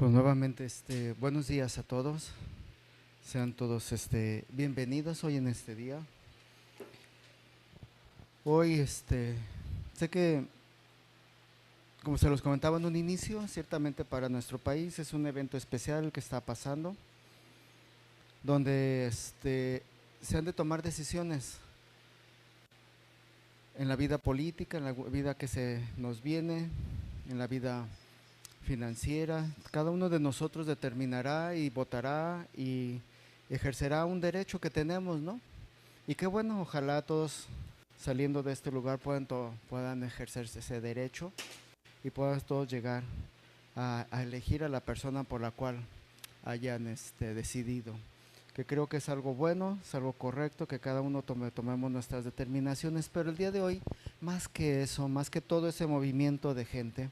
Pues nuevamente, buenos días a todos. Sean todos, bienvenidos hoy en este día. Hoy, sé que, como se los comentaba en un inicio, ciertamente para nuestro país es un evento especial el que está pasando, donde, se han de tomar decisiones en la vida política, en la vida que se nos viene, en la vida financiera. Cada uno de nosotros determinará y votará y ejercerá un derecho que tenemos, ¿no? Y qué bueno, ojalá todos saliendo de este lugar puedan ejercerse ese derecho y puedan todos llegar a elegir a la persona por la cual hayan decidido. Que creo que es algo bueno, es algo correcto, que cada uno tomemos nuestras determinaciones, pero el día de hoy, más que eso, más que todo ese movimiento de gente,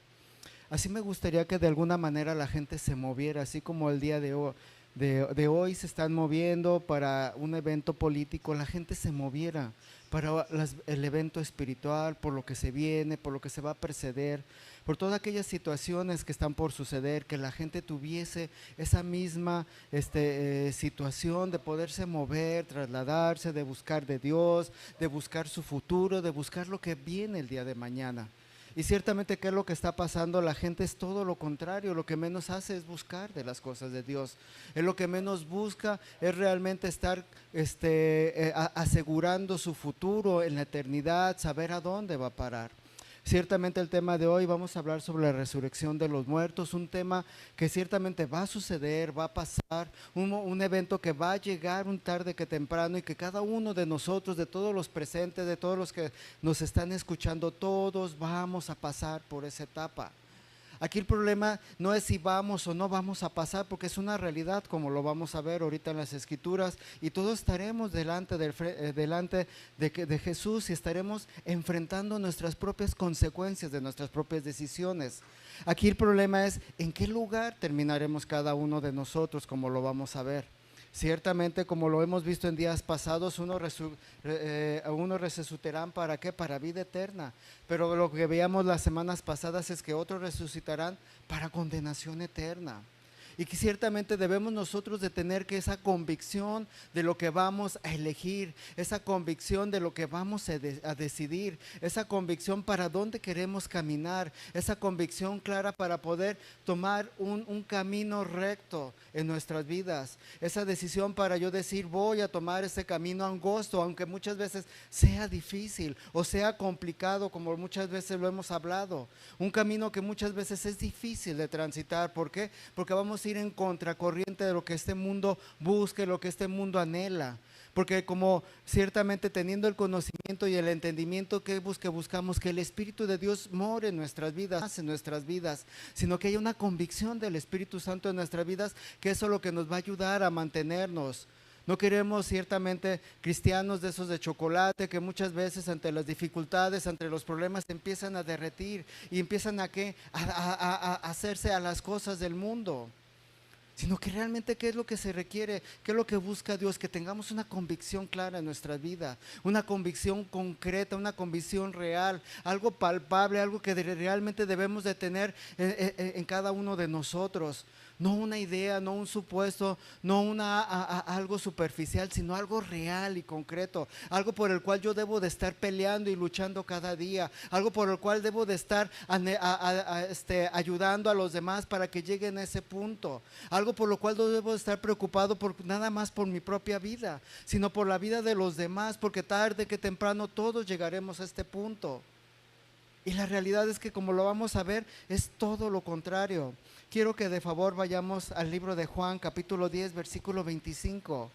así me gustaría que de alguna manera la gente se moviera, así como el día de hoy se están moviendo para un evento político, la gente se moviera para el evento espiritual, por lo que se viene, por lo que se va a preceder, por todas aquellas situaciones que están por suceder, que la gente tuviese esa misma situación de poderse mover, trasladarse, de buscar de Dios, de buscar su futuro, de buscar lo que viene el día de mañana. Y ciertamente, ¿qué es lo que está pasando? La gente es todo lo contrario, lo que menos hace es buscar de las cosas de Dios. Es lo que menos busca, es realmente estar asegurando su futuro en la eternidad, saber a dónde va a parar. Ciertamente el tema de hoy vamos a hablar sobre la resurrección de los muertos, un tema que ciertamente va a suceder, va a pasar, un evento que va a llegar un tarde que temprano y que cada uno de nosotros, de todos los presentes, de todos los que nos están escuchando, todos vamos a pasar por esa etapa. Aquí el problema no es si vamos o no vamos a pasar, porque es una realidad, como lo vamos a ver ahorita en las escrituras, y todos estaremos delante de Jesús y estaremos enfrentando nuestras propias consecuencias de nuestras propias decisiones. Aquí el problema es en qué lugar terminaremos cada uno de nosotros, como lo vamos a ver. Ciertamente, como lo hemos visto en días pasados, unos resucitarán ¿para qué? Para vida eterna. Pero lo que veíamos las semanas pasadas es que otros resucitarán para condenación eterna. Y que ciertamente debemos nosotros de tener que esa convicción de lo que vamos a elegir, esa convicción de lo que vamos a decidir, esa convicción para dónde queremos caminar, esa convicción clara para poder tomar un camino recto en nuestras vidas, esa decisión para yo decir voy a tomar ese camino angosto, aunque muchas veces sea difícil o sea complicado, como muchas veces lo hemos hablado, un camino que muchas veces es difícil de transitar. ¿Por qué? Porque vamos a ir en contracorriente de lo que este mundo busca, lo que este mundo anhela. Porque como ciertamente teniendo el conocimiento y el entendimiento que buscamos que el Espíritu de Dios more en nuestras vidas, sino que haya una convicción del Espíritu Santo en nuestras vidas, que eso es lo que nos va a ayudar a mantenernos. No queremos ciertamente cristianos de esos de chocolate que muchas veces ante las dificultades, ante los problemas empiezan a derretir y empiezan a hacerse a las cosas del mundo, sino que realmente qué es lo que se requiere, qué es lo que busca Dios, que tengamos una convicción clara en nuestra vida, una convicción concreta, una convicción real, algo palpable, algo que realmente debemos de tener en cada uno de nosotros. No una idea, no un supuesto, no algo superficial, sino algo real y concreto, algo por el cual yo debo de estar peleando y luchando cada día, algo por el cual debo de estar ayudando a los demás para que lleguen a ese punto, algo por lo cual no debo de estar preocupado nada más por mi propia vida, sino por la vida de los demás, porque tarde que temprano todos llegaremos a este punto. Y la realidad es que, como lo vamos a ver, es todo lo contrario. Quiero que de favor vayamos al libro de Juan, capítulo 10, versículo 25.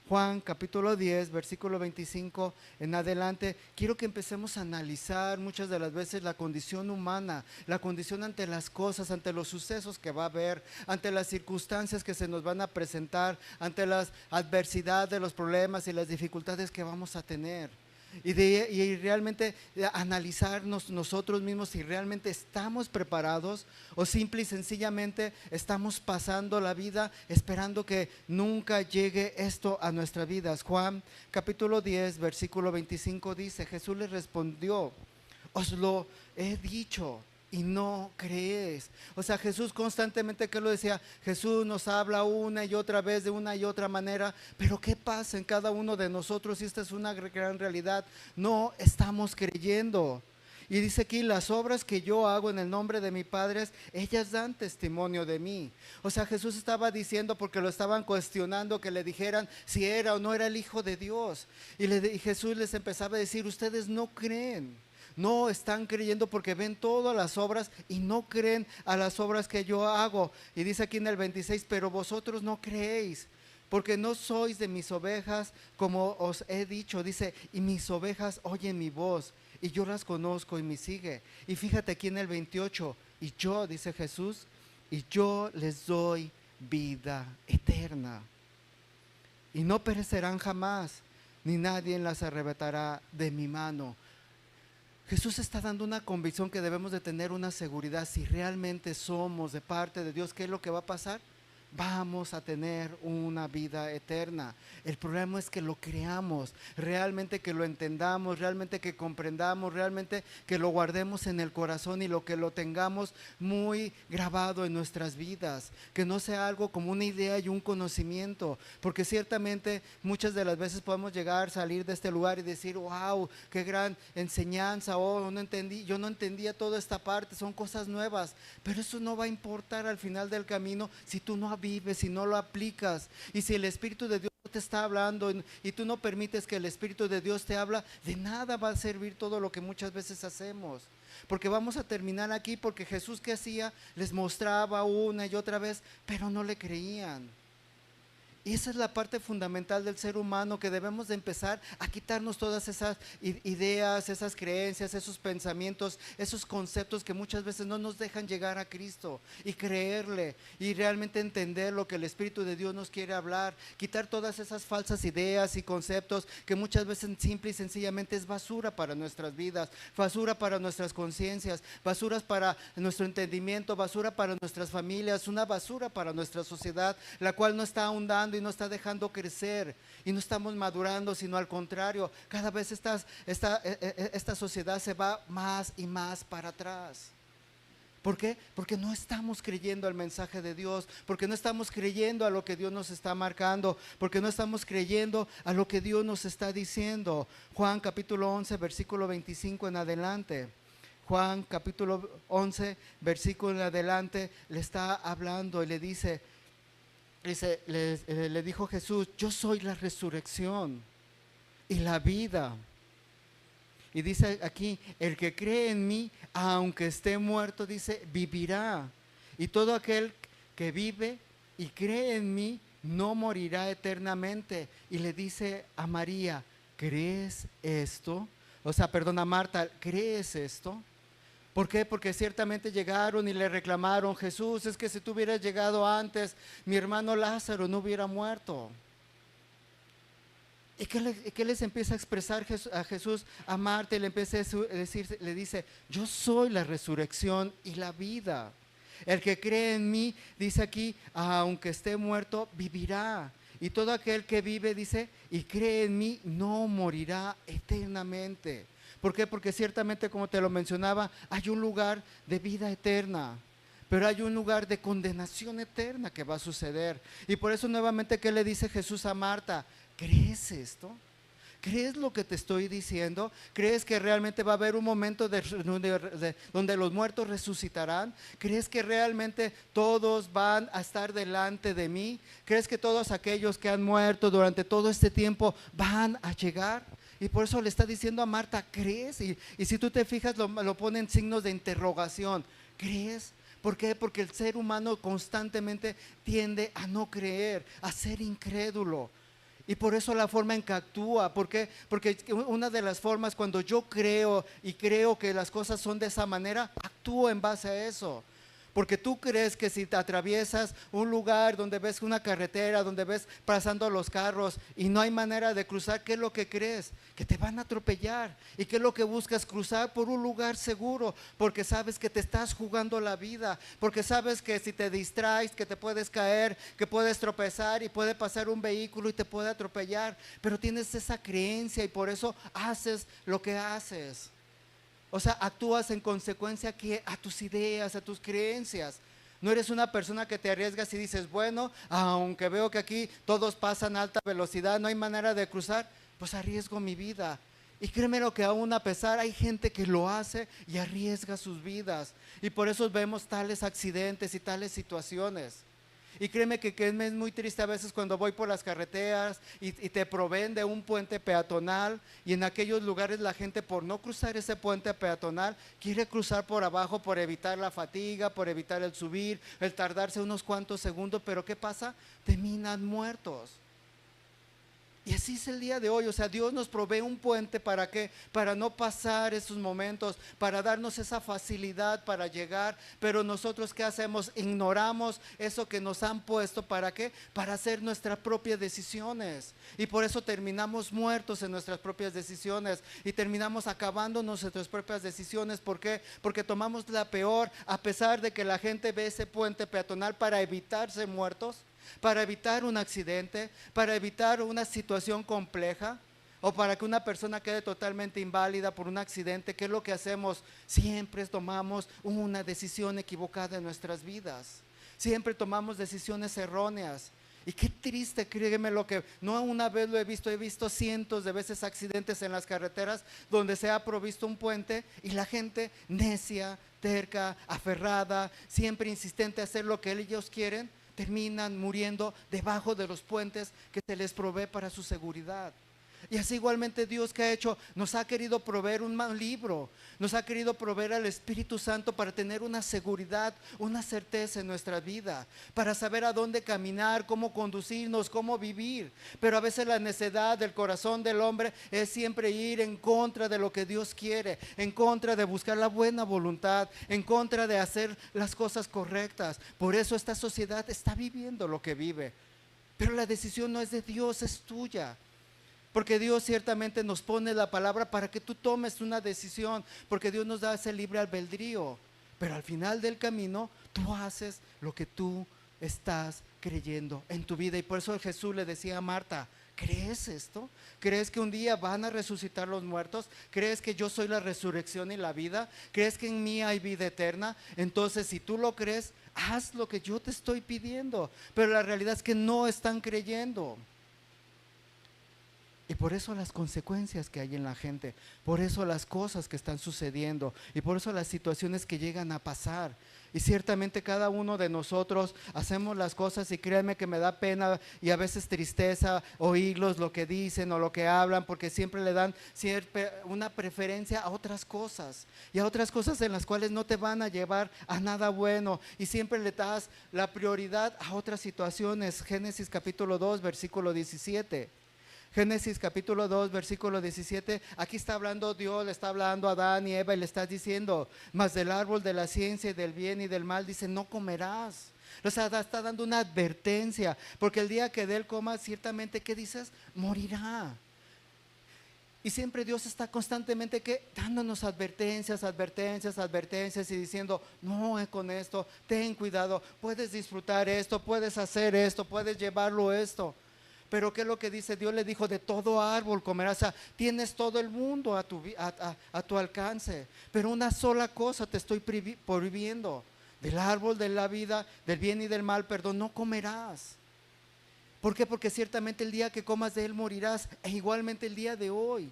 Juan, capítulo 10, versículo 25 en adelante. Quiero que empecemos a analizar muchas de las veces la condición humana, la condición ante las cosas, ante los sucesos que va a haber, ante las circunstancias que se nos van a presentar, ante las adversidades, los problemas y las dificultades que vamos a tener. Y realmente analizarnos nosotros mismos si realmente estamos preparados o simple y sencillamente estamos pasando la vida esperando que nunca llegue esto a nuestras vidas. Juan capítulo 10 versículo 25 dice: Jesús les respondió: os lo he dicho y no crees. O sea, Jesús constantemente, ¿qué lo decía? Jesús nos habla una y otra vez de una y otra manera, pero ¿qué pasa en cada uno de nosotros? Y esta es una gran realidad, no estamos creyendo. Y dice aquí, las obras que yo hago en el nombre de mi Padre, ellas dan testimonio de mí. O sea, Jesús estaba diciendo, porque lo estaban cuestionando, que le dijeran si era o no era el Hijo de Dios. Y Jesús les empezaba a decir, ustedes no creen. No están creyendo porque ven todas las obras y no creen a las obras que yo hago. Y dice aquí en el 26, pero vosotros no creéis, porque no sois de mis ovejas, como os he dicho. Dice, y mis ovejas oyen mi voz, y yo las conozco y me sigue. Y fíjate aquí en el 28, y yo, dice Jesús, y yo les doy vida eterna, y no perecerán jamás, ni nadie las arrebatará de mi mano. Jesús está dando una convicción que debemos de tener una seguridad. Si realmente somos de parte de Dios, ¿qué es lo que va a pasar? Vamos a tener una vida eterna. El problema es que lo creamos, realmente que lo entendamos, realmente que comprendamos, realmente que lo guardemos en el corazón y lo que lo tengamos muy grabado en nuestras vidas, que no sea algo como una idea y un conocimiento, porque ciertamente muchas de las veces podemos llegar, salir de este lugar y decir, wow, qué gran enseñanza, oh, no entendí, yo no entendía toda esta parte, son cosas nuevas, pero eso no va a importar al final del camino si tú no vives, si no lo aplicas. Y si el Espíritu de Dios te está hablando y tú no permites que el Espíritu de Dios te habla, de nada va a servir todo lo que muchas veces hacemos. Porque vamos a terminar aquí, porque Jesús, ¿qué hacía? Les mostraba una y otra vez, pero no le creían. Y esa es la parte fundamental del ser humano, que debemos de empezar a quitarnos todas esas ideas, esas creencias, esos pensamientos, esos conceptos que muchas veces no nos dejan llegar a Cristo y creerle y realmente entender lo que el Espíritu de Dios nos quiere hablar. Quitar todas esas falsas ideas y conceptos que muchas veces simple y sencillamente es basura para nuestras vidas, basura para nuestras conciencias, basuras para nuestro entendimiento, basura para nuestras familias, una basura para nuestra sociedad, la cual no está ahondando y no está dejando crecer y no estamos madurando, sino al contrario, cada vez esta sociedad se va más y más para atrás. ¿Por qué? Porque no estamos creyendo al mensaje de Dios, porque no estamos creyendo a lo que Dios nos está marcando, porque no estamos creyendo a lo que Dios nos está diciendo. Juan capítulo 11, versículo 25 en adelante. Juan capítulo 11, versículo en adelante, le está hablando y le dice, le dijo Jesús, yo soy la resurrección y la vida. Y dice aquí, el que cree en mí, aunque esté muerto, dice, vivirá. Y todo aquel que vive y cree en mí, no morirá eternamente. Y le dice a María, ¿crees esto? O sea, perdona, Marta, ¿crees esto? ¿Por qué? Porque ciertamente llegaron y le reclamaron, Jesús, es que si tú hubieras llegado antes, mi hermano Lázaro no hubiera muerto. ¿Y qué les empieza a expresar a Jesús, a Marta? Y le empieza a decir, le dice, yo soy la resurrección y la vida. El que cree en mí, dice aquí, aunque esté muerto, vivirá. Y todo aquel que vive, dice, y cree en mí, no morirá eternamente. ¿Por qué? Porque ciertamente, como te lo mencionaba, hay un lugar de vida eterna, pero hay un lugar de condenación eterna que va a suceder. Y por eso nuevamente, ¿qué le dice Jesús a Marta? ¿Crees esto? ¿Crees lo que te estoy diciendo? ¿Crees que realmente va a haber un momento donde los muertos resucitarán? ¿Crees que realmente todos van a estar delante de mí? ¿Crees que todos aquellos que han muerto durante todo este tiempo van a llegar? Y por eso le está diciendo a Marta, ¿crees? Y si tú te fijas, lo pone en signos de interrogación. ¿Crees? ¿Por qué? Porque el ser humano constantemente tiende a no creer, a ser incrédulo. Y por eso la forma en que actúa. ¿Por qué? Porque una de las formas, cuando yo creo y creo que las cosas son de esa manera, actúo en base a eso. Porque tú crees que si te atraviesas un lugar donde ves una carretera, donde ves pasando los carros y no hay manera de cruzar, ¿qué es lo que crees? Que te van a atropellar. ¿Y qué es lo que buscas? Cruzar por un lugar seguro, porque sabes que te estás jugando la vida, porque sabes que si te distraes, que te puedes caer, que puedes tropezar y puede pasar un vehículo y te puede atropellar, pero tienes esa creencia y por eso haces lo que haces. O sea, actúas en consecuencia a tus ideas, a tus creencias. No eres una persona que te arriesgas y dices, bueno, aunque veo que aquí todos pasan a alta velocidad, no hay manera de cruzar, pues arriesgo mi vida. Y créeme lo que aún a pesar hay gente que lo hace y arriesga sus vidas. Y por eso vemos tales accidentes y tales situaciones. Y créeme que es muy triste a veces cuando voy por las carreteras y te proveen de un puente peatonal y en aquellos lugares la gente por no cruzar ese puente peatonal quiere cruzar por abajo por evitar la fatiga, por evitar el subir, el tardarse unos cuantos segundos, pero ¿qué pasa? Terminan muertos. Y así es el día de hoy, o sea, Dios nos provee un puente, ¿para qué? Para no pasar esos momentos, para darnos esa facilidad para llegar, pero nosotros ¿qué hacemos? Ignoramos eso que nos han puesto, ¿para qué? Para hacer nuestras propias decisiones, y por eso terminamos muertos en nuestras propias decisiones, y terminamos acabándonos en nuestras propias decisiones. ¿Por qué? Porque tomamos la peor, a pesar de que la gente ve ese puente peatonal para evitarse muertos, para evitar un accidente, para evitar una situación compleja, o para que una persona quede totalmente inválida por un accidente. ¿Qué es lo que hacemos? Siempre tomamos una decisión equivocada en nuestras vidas, siempre tomamos decisiones erróneas. Y qué triste, créeme lo que no una vez lo he visto cientos de veces accidentes en las carreteras donde se ha provisto un puente y la gente necia, terca, aferrada, siempre insistente a hacer lo que ellos quieren, terminan muriendo debajo de los puentes que se les provee para su seguridad. Y así igualmente Dios, ¿qué ha hecho? Nos ha querido proveer un libro, nos ha querido proveer al Espíritu Santo para tener una seguridad, una certeza en nuestra vida, para saber a dónde caminar, cómo conducirnos, cómo vivir. Pero a veces la necedad del corazón del hombre es siempre ir en contra de lo que Dios quiere, en contra de buscar la buena voluntad, en contra de hacer las cosas correctas. Por eso esta sociedad está viviendo lo que vive. Pero la decisión no es de Dios, es tuya. Porque Dios ciertamente nos pone la palabra para que tú tomes una decisión, porque Dios nos da ese libre albedrío, pero al final del camino tú haces lo que tú estás creyendo en tu vida. Y por eso Jesús le decía a Marta, ¿crees esto? ¿Crees que un día van a resucitar los muertos? ¿Crees que yo soy la resurrección y la vida? ¿Crees que en mí hay vida eterna? Entonces si tú lo crees, haz lo que yo te estoy pidiendo. Pero la realidad es que no están creyendo. Y por eso las consecuencias que hay en la gente, por eso las cosas que están sucediendo y por eso las situaciones que llegan a pasar. Y ciertamente cada uno de nosotros hacemos las cosas y créanme que me da pena y a veces tristeza oírlos lo que dicen o lo que hablan, porque siempre le dan una preferencia a otras cosas y a otras cosas en las cuales no te van a llevar a nada bueno, y siempre le das la prioridad a otras situaciones. Génesis capítulo 2 versículo 17. Génesis capítulo 2 versículo 17, aquí está hablando Dios, le está hablando a Adán y Eva y le está diciendo, mas del árbol de la ciencia y del bien y del mal, dice, no comerás. O sea, está dando una advertencia, porque el día que de él comas, ciertamente, ¿qué dices? Morirá. Y siempre Dios está constantemente dándonos advertencias y diciendo, no es con esto, ten cuidado, puedes disfrutar esto, puedes hacer esto, puedes llevarlo esto. Pero ¿qué es lo que dice? Dios le dijo, de todo árbol comerás. O sea, tienes todo el mundo a tu alcance, pero una sola cosa te estoy prohibiendo: del árbol de la vida, del bien y del mal, perdón, no comerás. ¿Por qué? Porque ciertamente el día que comas de él morirás, e igualmente el día de hoy.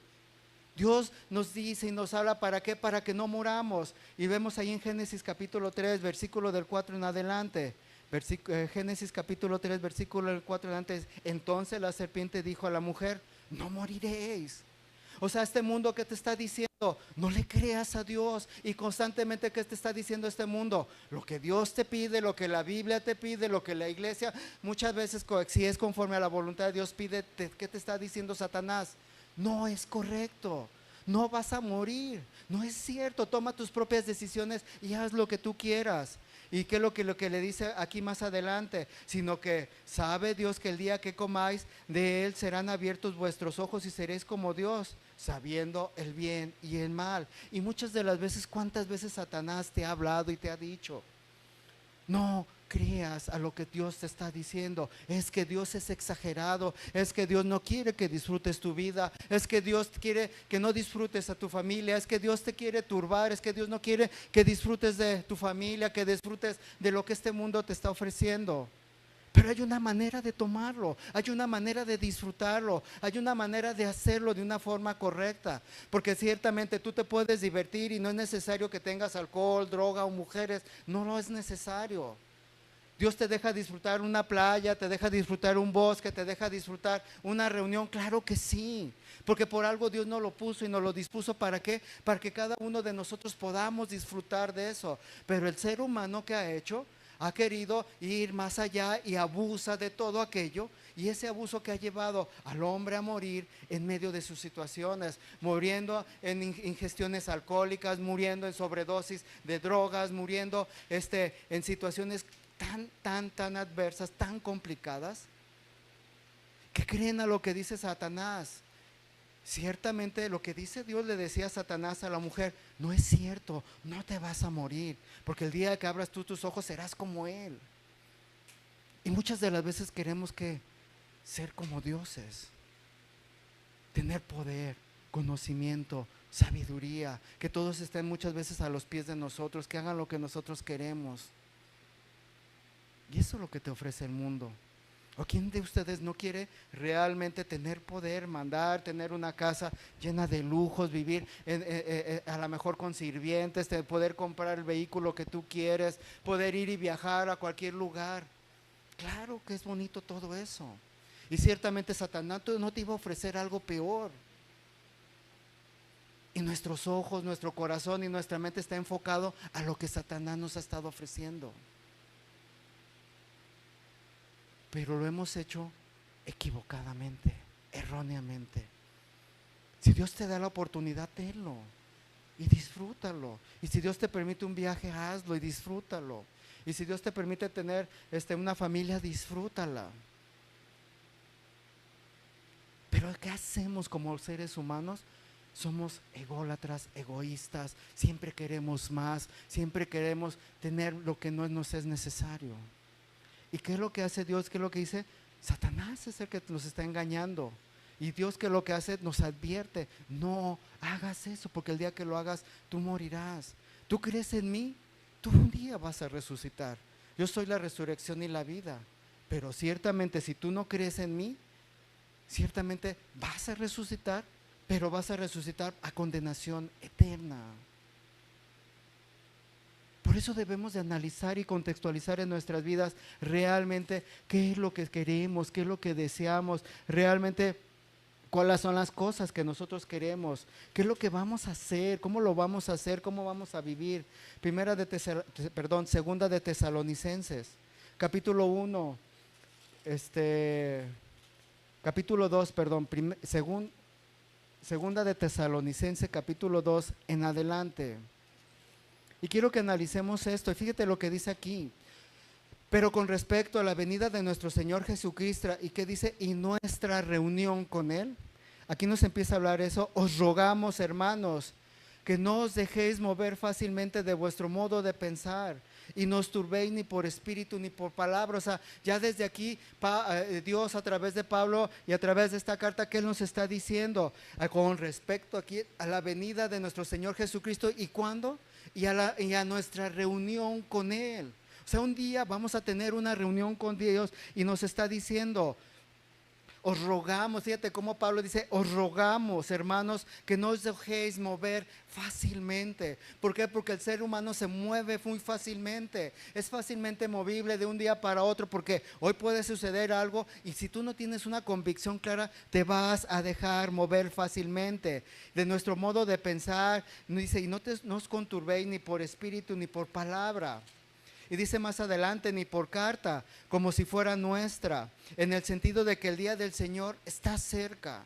Dios nos dice y nos habla, ¿para qué? Para que no moramos. Y vemos ahí en Génesis capítulo 3, versículo del 4 en adelante. Génesis capítulo 3 versículo del 4 adelante. Entonces la serpiente dijo a la mujer, no moriréis. O sea, este mundo que te está diciendo, no le creas a Dios. Y constantemente, ¿qué te está diciendo este mundo? Lo que Dios te pide, lo que la Biblia te pide, lo que la iglesia, muchas veces, si es conforme a la voluntad de Dios, pide. ¿Qué te está diciendo Satanás? No es correcto, no vas a morir, no es cierto, toma tus propias decisiones y haz lo que tú quieras. ¿Y qué es lo que le dice aquí más adelante? Sino que sabe Dios que el día que comáis de él serán abiertos vuestros ojos y seréis como Dios, sabiendo el bien y el mal. Y muchas de las veces, ¿cuántas veces Satanás te ha hablado y te ha dicho? No, creas a lo que Dios te está diciendo. Es que Dios es exagerado, es que Dios no quiere que disfrutes tu vida, es que Dios quiere que no disfrutes a tu familia, es que Dios te quiere turbar, es que Dios no quiere que disfrutes de tu familia, que disfrutes de lo que este mundo te está ofreciendo. Pero hay una manera de tomarlo, hay una manera de disfrutarlo, hay una manera de hacerlo de una forma correcta. Porque ciertamente tú te puedes divertir y no es necesario que tengas alcohol, droga o mujeres, no lo es necesario. Dios te deja disfrutar una playa, te deja disfrutar un bosque, te deja disfrutar una reunión, claro que sí. Porque por algo Dios nos lo puso y nos lo dispuso, ¿para qué? Para que cada uno de nosotros podamos disfrutar de eso. Pero el ser humano, ¿qué ha hecho? Ha querido ir más allá y abusa de todo aquello, y ese abuso que ha llevado al hombre a morir en medio de sus situaciones, muriendo en ingestiones alcohólicas, muriendo en sobredosis de drogas, muriendo en situaciones tan adversas, tan complicadas, que creen a lo que dice Satanás. Ciertamente lo que dice Dios le decía a Satanás a la mujer, no es cierto, no te vas a morir, porque el día que abras tú tus ojos serás como Él. Y muchas de las veces queremos ser como dioses, tener poder, conocimiento, sabiduría, que todos estén muchas veces a los pies de nosotros, que hagan lo que nosotros queremos. Y eso es lo que te ofrece el mundo. ¿O quién de ustedes no quiere realmente tener poder, mandar, tener una casa llena de lujos, vivir a lo mejor con sirvientes, poder comprar el vehículo que tú quieres, poder ir y viajar a cualquier lugar? Claro que es bonito todo eso. Y ciertamente Satanás no te iba a ofrecer algo peor. Y nuestros ojos, nuestro corazón y nuestra mente está enfocado a lo que Satanás nos ha estado ofreciendo. Pero lo hemos hecho equivocadamente, erróneamente. Si Dios te da la oportunidad, tenlo y disfrútalo. Y si Dios te permite un viaje, hazlo y disfrútalo. Y si Dios te permite tener una familia, disfrútala. Pero ¿qué hacemos como seres humanos? Somos ególatras, egoístas, siempre queremos más, siempre queremos tener lo que no nos es necesario. ¿Y qué es lo que hace Dios? ¿Qué es lo que dice? Satanás es el que nos está engañando. Y Dios, ¿qué es lo que hace? Nos advierte, no hagas eso, porque el día que lo hagas, tú morirás. ¿Tú crees en mí? Tú un día vas a resucitar. Yo soy la resurrección y la vida. Pero ciertamente si tú no crees en mí, ciertamente vas a resucitar, pero vas a resucitar a condenación eterna. Por eso debemos de analizar y contextualizar en nuestras vidas realmente qué es lo que queremos, qué es lo que deseamos, realmente cuáles son las cosas que nosotros queremos, qué es lo que vamos a hacer, cómo lo vamos a hacer, cómo vamos a vivir. Segunda de Tesalonicenses, capítulo 1, capítulo 2, segunda de Tesalonicenses, capítulo 2 en adelante. Y quiero que analicemos esto, y fíjate lo que dice aquí. Pero con respecto a la venida de nuestro Señor Jesucristo, ¿y qué dice? Y nuestra reunión con Él. Aquí nos empieza a hablar eso. Os rogamos, hermanos, que no os dejéis mover fácilmente de vuestro modo de pensar, y no os turbéis ni por espíritu ni por palabra. O sea, ya desde aquí Dios a través de Pablo y a través de esta carta, ¿qué Él nos está diciendo? Con respecto aquí a la venida de nuestro Señor Jesucristo. ¿Y cuándo? Y a nuestra reunión con Él. O sea, un día vamos a tener una reunión con Dios y nos está diciendo, os rogamos, fíjate cómo Pablo dice, os rogamos, hermanos, que no os dejéis mover fácilmente. ¿Por qué? Porque el ser humano se mueve muy fácilmente, es fácilmente movible de un día para otro, porque hoy puede suceder algo y si tú no tienes una convicción clara, te vas a dejar mover fácilmente. De nuestro modo de pensar, dice, y no os conturbéis ni por espíritu ni por palabra. Y dice más adelante, ni por carta, como si fuera nuestra, en el sentido de que el día del Señor está cerca.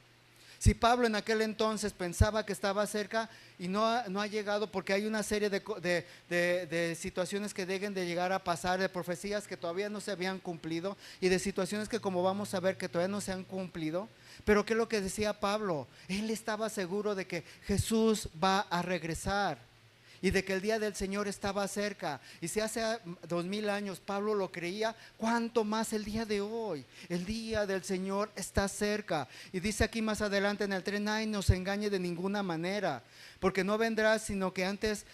Si Pablo en aquel entonces pensaba que estaba cerca y no ha llegado, porque hay una serie de situaciones que deben de llegar a pasar, de profecías que todavía no se habían cumplido y de situaciones que, como vamos a ver, que todavía no se han cumplido. Pero ¿qué es lo que decía Pablo? Él estaba seguro de que Jesús va a regresar. y de que el día del Señor estaba cerca. Y si hace 2000 años Pablo lo creía, ¿cuánto más el día de hoy? El día del Señor está cerca. Y dice aquí más adelante en el 3: nadie nos engañe de ninguna manera, porque no vendrá sino que antes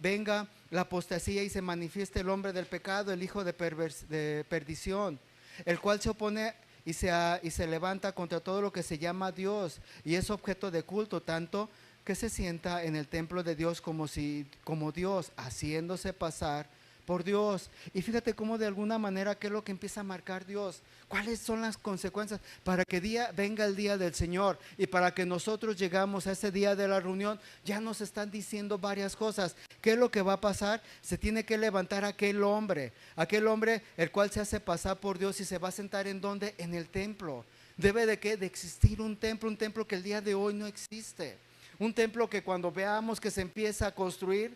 venga la apostasía y se manifieste el hombre del pecado, el hijo de perdición, el cual se opone y se levanta contra todo lo que se llama Dios y es objeto de culto, tanto que se sienta en el templo de Dios como Dios, haciéndose pasar por Dios. Y fíjate cómo de alguna manera qué es lo que empieza a marcar Dios, cuáles son las consecuencias para que venga el día del Señor y para que nosotros llegamos a ese día de la reunión. Ya nos están diciendo varias cosas. ¿Qué es lo que va a pasar? Se tiene que levantar aquel hombre el cual se hace pasar por Dios y se va a sentar ¿en dónde? En el templo. Debe de existir un templo que el día de hoy no existe. Un templo que cuando veamos que se empieza a construir,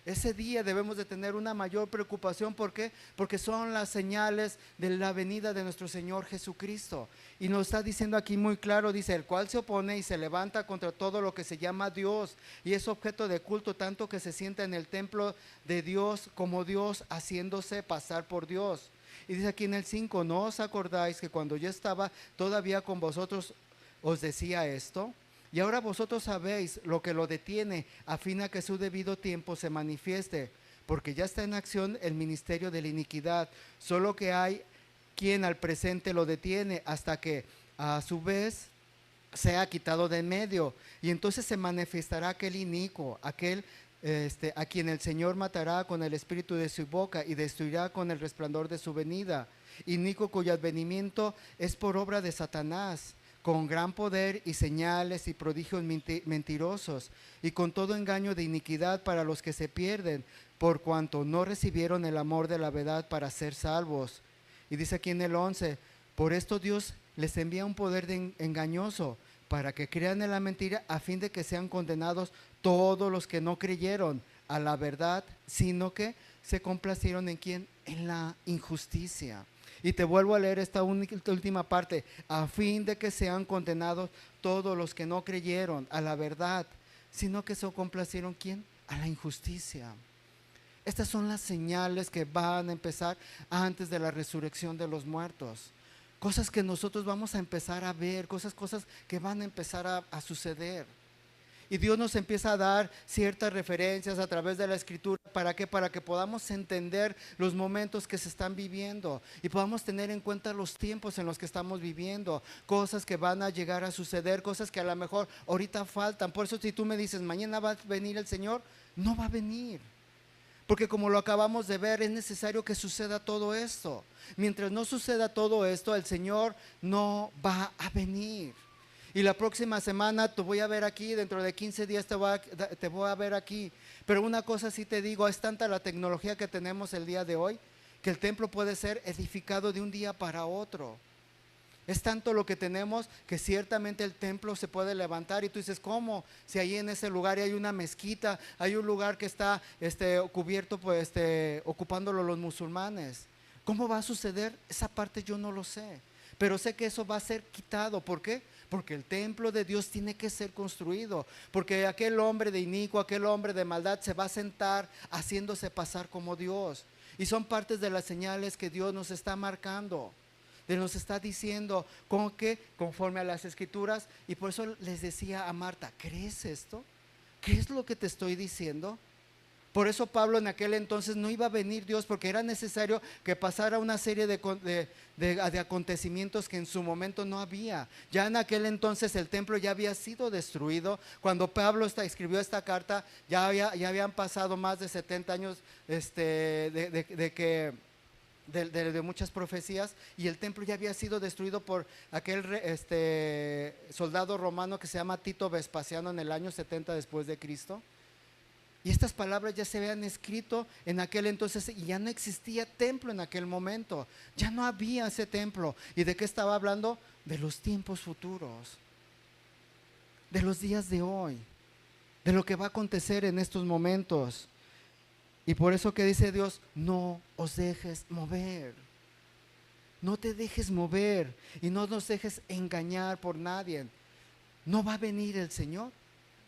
ese día debemos de tener una mayor preocupación. ¿Por qué? Porque son las señales de la venida de nuestro Señor Jesucristo. Y nos está diciendo aquí muy claro, dice, el cual se opone y se levanta contra todo lo que se llama Dios y es objeto de culto, tanto que se sienta en el templo de Dios como Dios, haciéndose pasar por Dios. Y dice aquí en el 5: ¿no os acordáis que cuando yo estaba todavía con vosotros os decía esto? Y ahora vosotros sabéis lo que lo detiene, a fin a que su debido tiempo se manifieste, porque ya está en acción el ministerio de la iniquidad, solo que hay quien al presente lo detiene hasta que a su vez sea quitado de en medio, y entonces se manifestará aquel inicuo, aquel a quien el Señor matará con el espíritu de su boca y destruirá con el resplandor de su venida, inicuo cuyo advenimiento es por obra de Satanás, con gran poder y señales y prodigios mentirosos, y con todo engaño de iniquidad para los que se pierden, por cuanto no recibieron el amor de la verdad para ser salvos. Y dice aquí en el 11: por esto Dios les envía un poder engañoso, para que crean en la mentira, a fin de que sean condenados todos los que no creyeron a la verdad, sino que se complacieron ¿en quién? En la injusticia. Y te vuelvo a leer esta última parte: a fin de que sean condenados todos los que no creyeron a la verdad, sino que se complacieron ¿quién? A la injusticia. Estas son las señales que van a empezar antes de la resurrección de los muertos. Cosas que nosotros vamos a empezar a ver, cosas que van a empezar a suceder. Y Dios nos empieza a dar ciertas referencias a través de la Escritura. ¿Para qué? Para que podamos entender los momentos que se están viviendo y podamos tener en cuenta los tiempos en los que estamos viviendo, cosas que van a llegar a suceder, cosas que a lo mejor ahorita faltan. Por eso si tú me dices, mañana va a venir el Señor, no va a venir. Porque como lo acabamos de ver, es necesario que suceda todo esto. Mientras no suceda todo esto, el Señor no va a venir. Y la próxima semana te voy a ver aquí, dentro de 15 días te voy a ver aquí. Pero una cosa sí te digo, es tanta la tecnología que tenemos el día de hoy, que el templo puede ser edificado de un día para otro. Es tanto lo que tenemos que ciertamente el templo se puede levantar. Y tú dices, ¿cómo? Si ahí en ese lugar hay una mezquita, hay un lugar que está cubierto, pues, ocupándolo los musulmanes. ¿Cómo va a suceder? Esa parte yo no lo sé, pero sé que eso va a ser quitado. ¿Por qué? Porque el templo de Dios tiene que ser construido, porque aquel hombre de inicuo, aquel hombre de maldad se va a sentar haciéndose pasar como Dios. Y son partes de las señales que Dios nos está marcando, nos está diciendo como que conforme a las Escrituras. Y por eso les decía a Marta, ¿crees esto? ¿Qué es lo que te estoy diciendo? Por eso Pablo en aquel entonces no iba a venir Dios, porque era necesario que pasara una serie de acontecimientos que en su momento no había. Ya en aquel entonces el templo ya había sido destruido. Cuando Pablo escribió esta carta, ya habían pasado más de 70 años de muchas profecías, y el templo ya había sido destruido por aquel soldado romano que se llama Tito Vespasiano en el año 70 después de Cristo. Y estas palabras ya se habían escrito en aquel entonces y ya no existía templo en aquel momento. Ya no había ese templo. ¿Y de qué estaba hablando? De los tiempos futuros, de los días de hoy, de lo que va a acontecer en estos momentos. Y por eso que dice Dios, no os dejes mover. No te dejes mover y no nos dejes engañar por nadie. No va a venir el Señor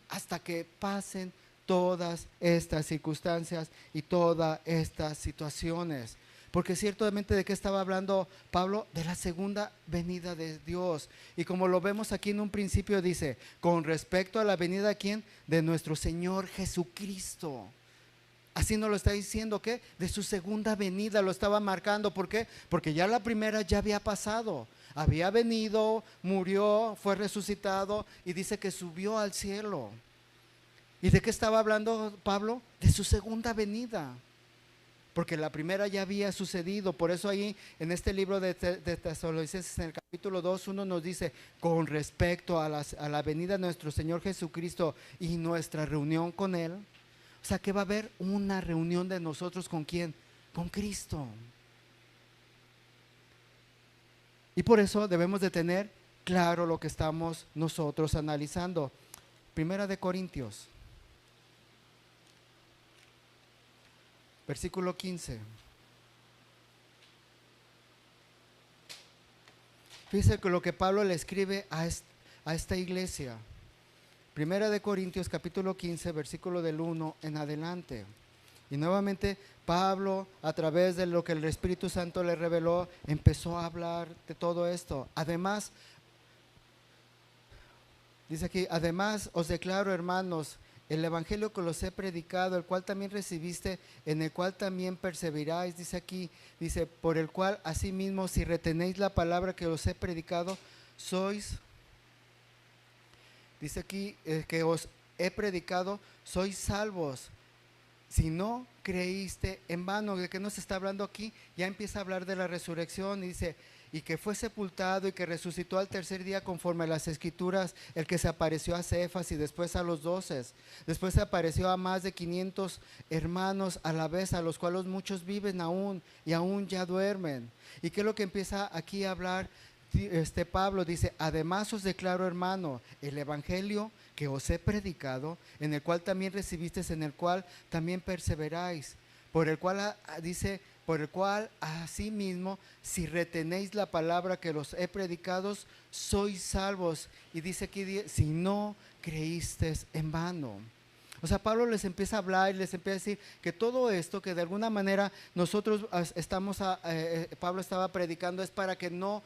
hasta que pasen todas estas circunstancias y todas estas situaciones. Porque ciertamente, ¿de qué estaba hablando Pablo? De la segunda venida de Dios. Y como lo vemos aquí en un principio, dice, con respecto a la venida ¿de quién? De nuestro Señor Jesucristo. Así nos lo está diciendo, ¿qué? De su segunda venida lo estaba marcando. ¿Por qué? Porque ya la primera ya había pasado. Había venido, murió, fue resucitado y dice que subió al cielo. ¿Y de qué estaba hablando Pablo? De su segunda venida. Porque la primera ya había sucedido. Por eso ahí en este libro de Tesalonicenses, en el capítulo 2:1 nos dice, con respecto a la venida de nuestro Señor Jesucristo y nuestra reunión con Él. O sea que va a haber una reunión de nosotros ¿con quién? Con Cristo. Y por eso debemos de tener claro lo que estamos nosotros analizando. Primera de Corintios, versículo 15. Fíjense que lo que Pablo le escribe a esta iglesia. Primera de Corintios capítulo 15, versículo del 1 en adelante. Y nuevamente Pablo, a través de lo que el Espíritu Santo le reveló, empezó a hablar de todo esto. Además, dice aquí, además os declaro, hermanos, el evangelio que los he predicado, el cual también recibiste, en el cual también perseveráis, dice aquí, dice, por el cual asimismo, si retenéis la palabra que os he predicado, dice aquí, que os he predicado, sois salvos, si no creíste en vano. ¿De qué nos está hablando aquí? Ya empieza a hablar de la resurrección y dice, y que fue sepultado y que resucitó al tercer día conforme a las escrituras, el que se apareció a Cefas y después a los 12, después se apareció a más de 500 hermanos a la vez, a los cuales muchos viven aún y aún ya duermen. ¿Y qué es lo que empieza aquí a hablar Pablo? Dice, además os declaro, hermano, el evangelio que os he predicado, en el cual también recibisteis, en el cual también perseveráis, por el cual dice, por el cual asimismo, si retenéis la palabra que los he predicado, sois salvos. Y dice aquí, si no creísteis en vano. O sea, Pablo les empieza a hablar y les empieza a decir que todo esto que de alguna manera nosotros Pablo estaba predicando es para que no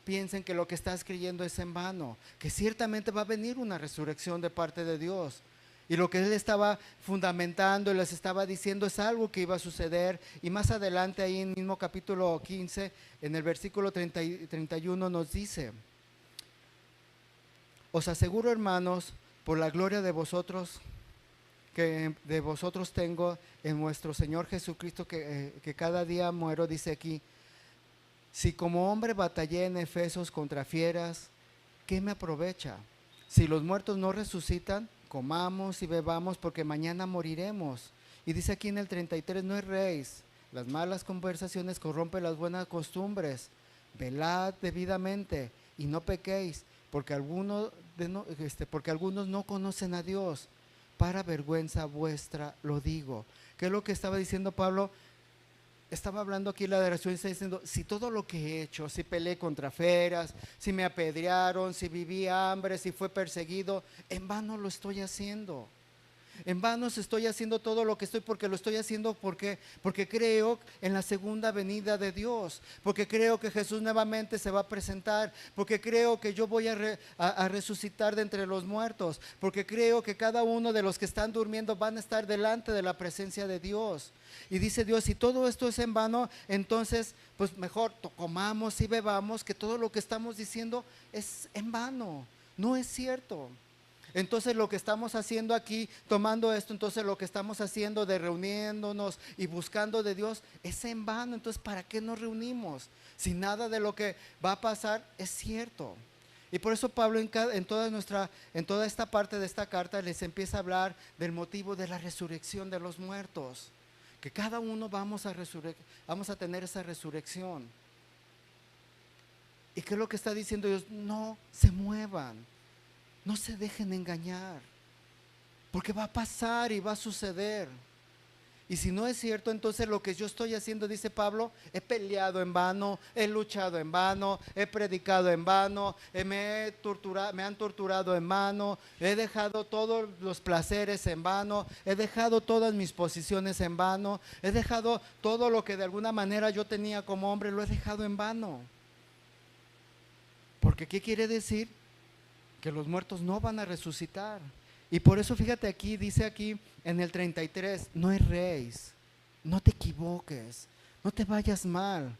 piensen que lo que estás creyendo es en vano, que ciertamente va a venir una resurrección de parte de Dios. Y lo que él estaba fundamentando y les estaba diciendo es algo que iba a suceder. Y más adelante ahí en el mismo capítulo 15, en el versículo 30 y 31 nos dice, os aseguro, hermanos, por la gloria de vosotros, que de vosotros tengo en nuestro Señor Jesucristo, que cada día muero, dice aquí, si como hombre batallé en Efesos contra fieras, ¿qué me aprovecha? Si los muertos no resucitan, comamos y bebamos, porque mañana moriremos. Y dice aquí en el 33, no erréis, las malas conversaciones corrompen las buenas costumbres, velad debidamente y no pequéis, porque algunos no conocen a Dios. Para vergüenza vuestra lo digo. ¿Qué es lo que estaba diciendo Pablo? Estaba hablando aquí la de resurrección, está diciendo, si todo lo que he hecho, si peleé contra feras, si me apedrearon, si viví hambre, si fue perseguido, en vano lo estoy haciendo. En vano estoy haciendo todo lo que estoy, porque lo estoy haciendo porque creo en la segunda venida de Dios, porque creo que Jesús nuevamente se va a presentar, porque creo que yo voy a resucitar de entre los muertos, porque creo que cada uno de los que están durmiendo van a estar delante de la presencia de Dios. Y dice Dios, si todo esto es en vano, entonces pues mejor comamos y bebamos, que todo lo que estamos diciendo es en vano, no es cierto. Entonces lo que estamos haciendo aquí, tomando esto, entonces lo que estamos haciendo de reuniéndonos y buscando de Dios es en vano. Entonces, ¿para qué nos reunimos? Si nada de lo que va a pasar es cierto. Y por eso Pablo en toda esta parte de esta carta les empieza a hablar del motivo de la resurrección de los muertos. Que cada uno vamos a tener esa resurrección. ¿Y qué es lo que está diciendo Dios? No se muevan. No se dejen engañar, porque va a pasar y va a suceder. Y si no es cierto, entonces lo que yo estoy haciendo, dice Pablo, he peleado en vano, he luchado en vano, he predicado en vano, me han torturado en vano, he dejado todos los placeres en vano, he dejado todas mis posiciones en vano, he dejado todo lo que de alguna manera yo tenía como hombre, lo he dejado en vano. Porque ¿qué quiere decir? Que los muertos no van a resucitar. Y por eso fíjate aquí, dice aquí en el 33, no erréis, no te equivoques, no te vayas mal.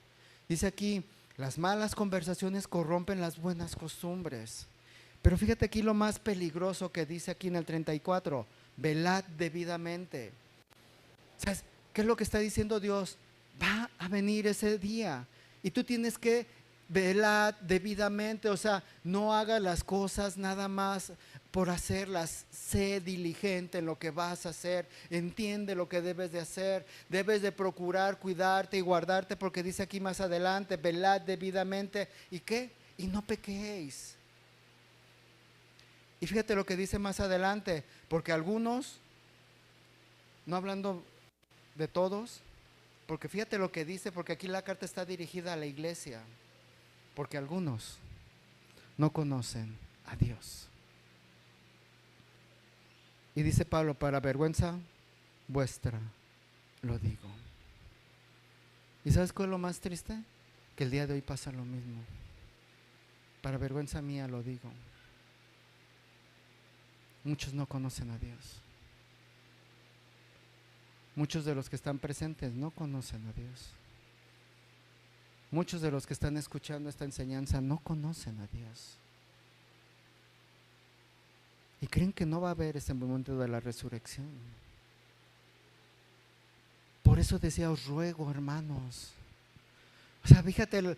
Dice aquí, las malas conversaciones corrompen las buenas costumbres. Pero fíjate aquí lo más peligroso que dice aquí en el 34, velad debidamente. ¿Sabes qué es lo que está diciendo Dios? Va a venir ese día y tú tienes que velar debidamente, o sea, no hagas las cosas nada más por hacerlas, sé diligente en lo que vas a hacer, entiende lo que debes de hacer, debes de procurar cuidarte y guardarte, porque dice aquí más adelante, velad debidamente, ¿y qué? Y no pequéis. Y fíjate lo que dice más adelante, porque algunos, no hablando de todos, porque fíjate lo que dice, porque aquí la carta está dirigida a la iglesia, porque algunos no conocen a Dios. Y dice Pablo, para vergüenza vuestra lo digo. ¿Y sabes cuál es lo más triste? Que el día de hoy pasa lo mismo. Para vergüenza mía lo digo. Muchos no conocen a Dios. Muchos de los que están presentes no conocen a Dios. Muchos de los que están escuchando esta enseñanza no conocen a Dios. Y creen que no va a haber ese momento de la resurrección. Por eso decía, os ruego, hermanos. O sea, fíjate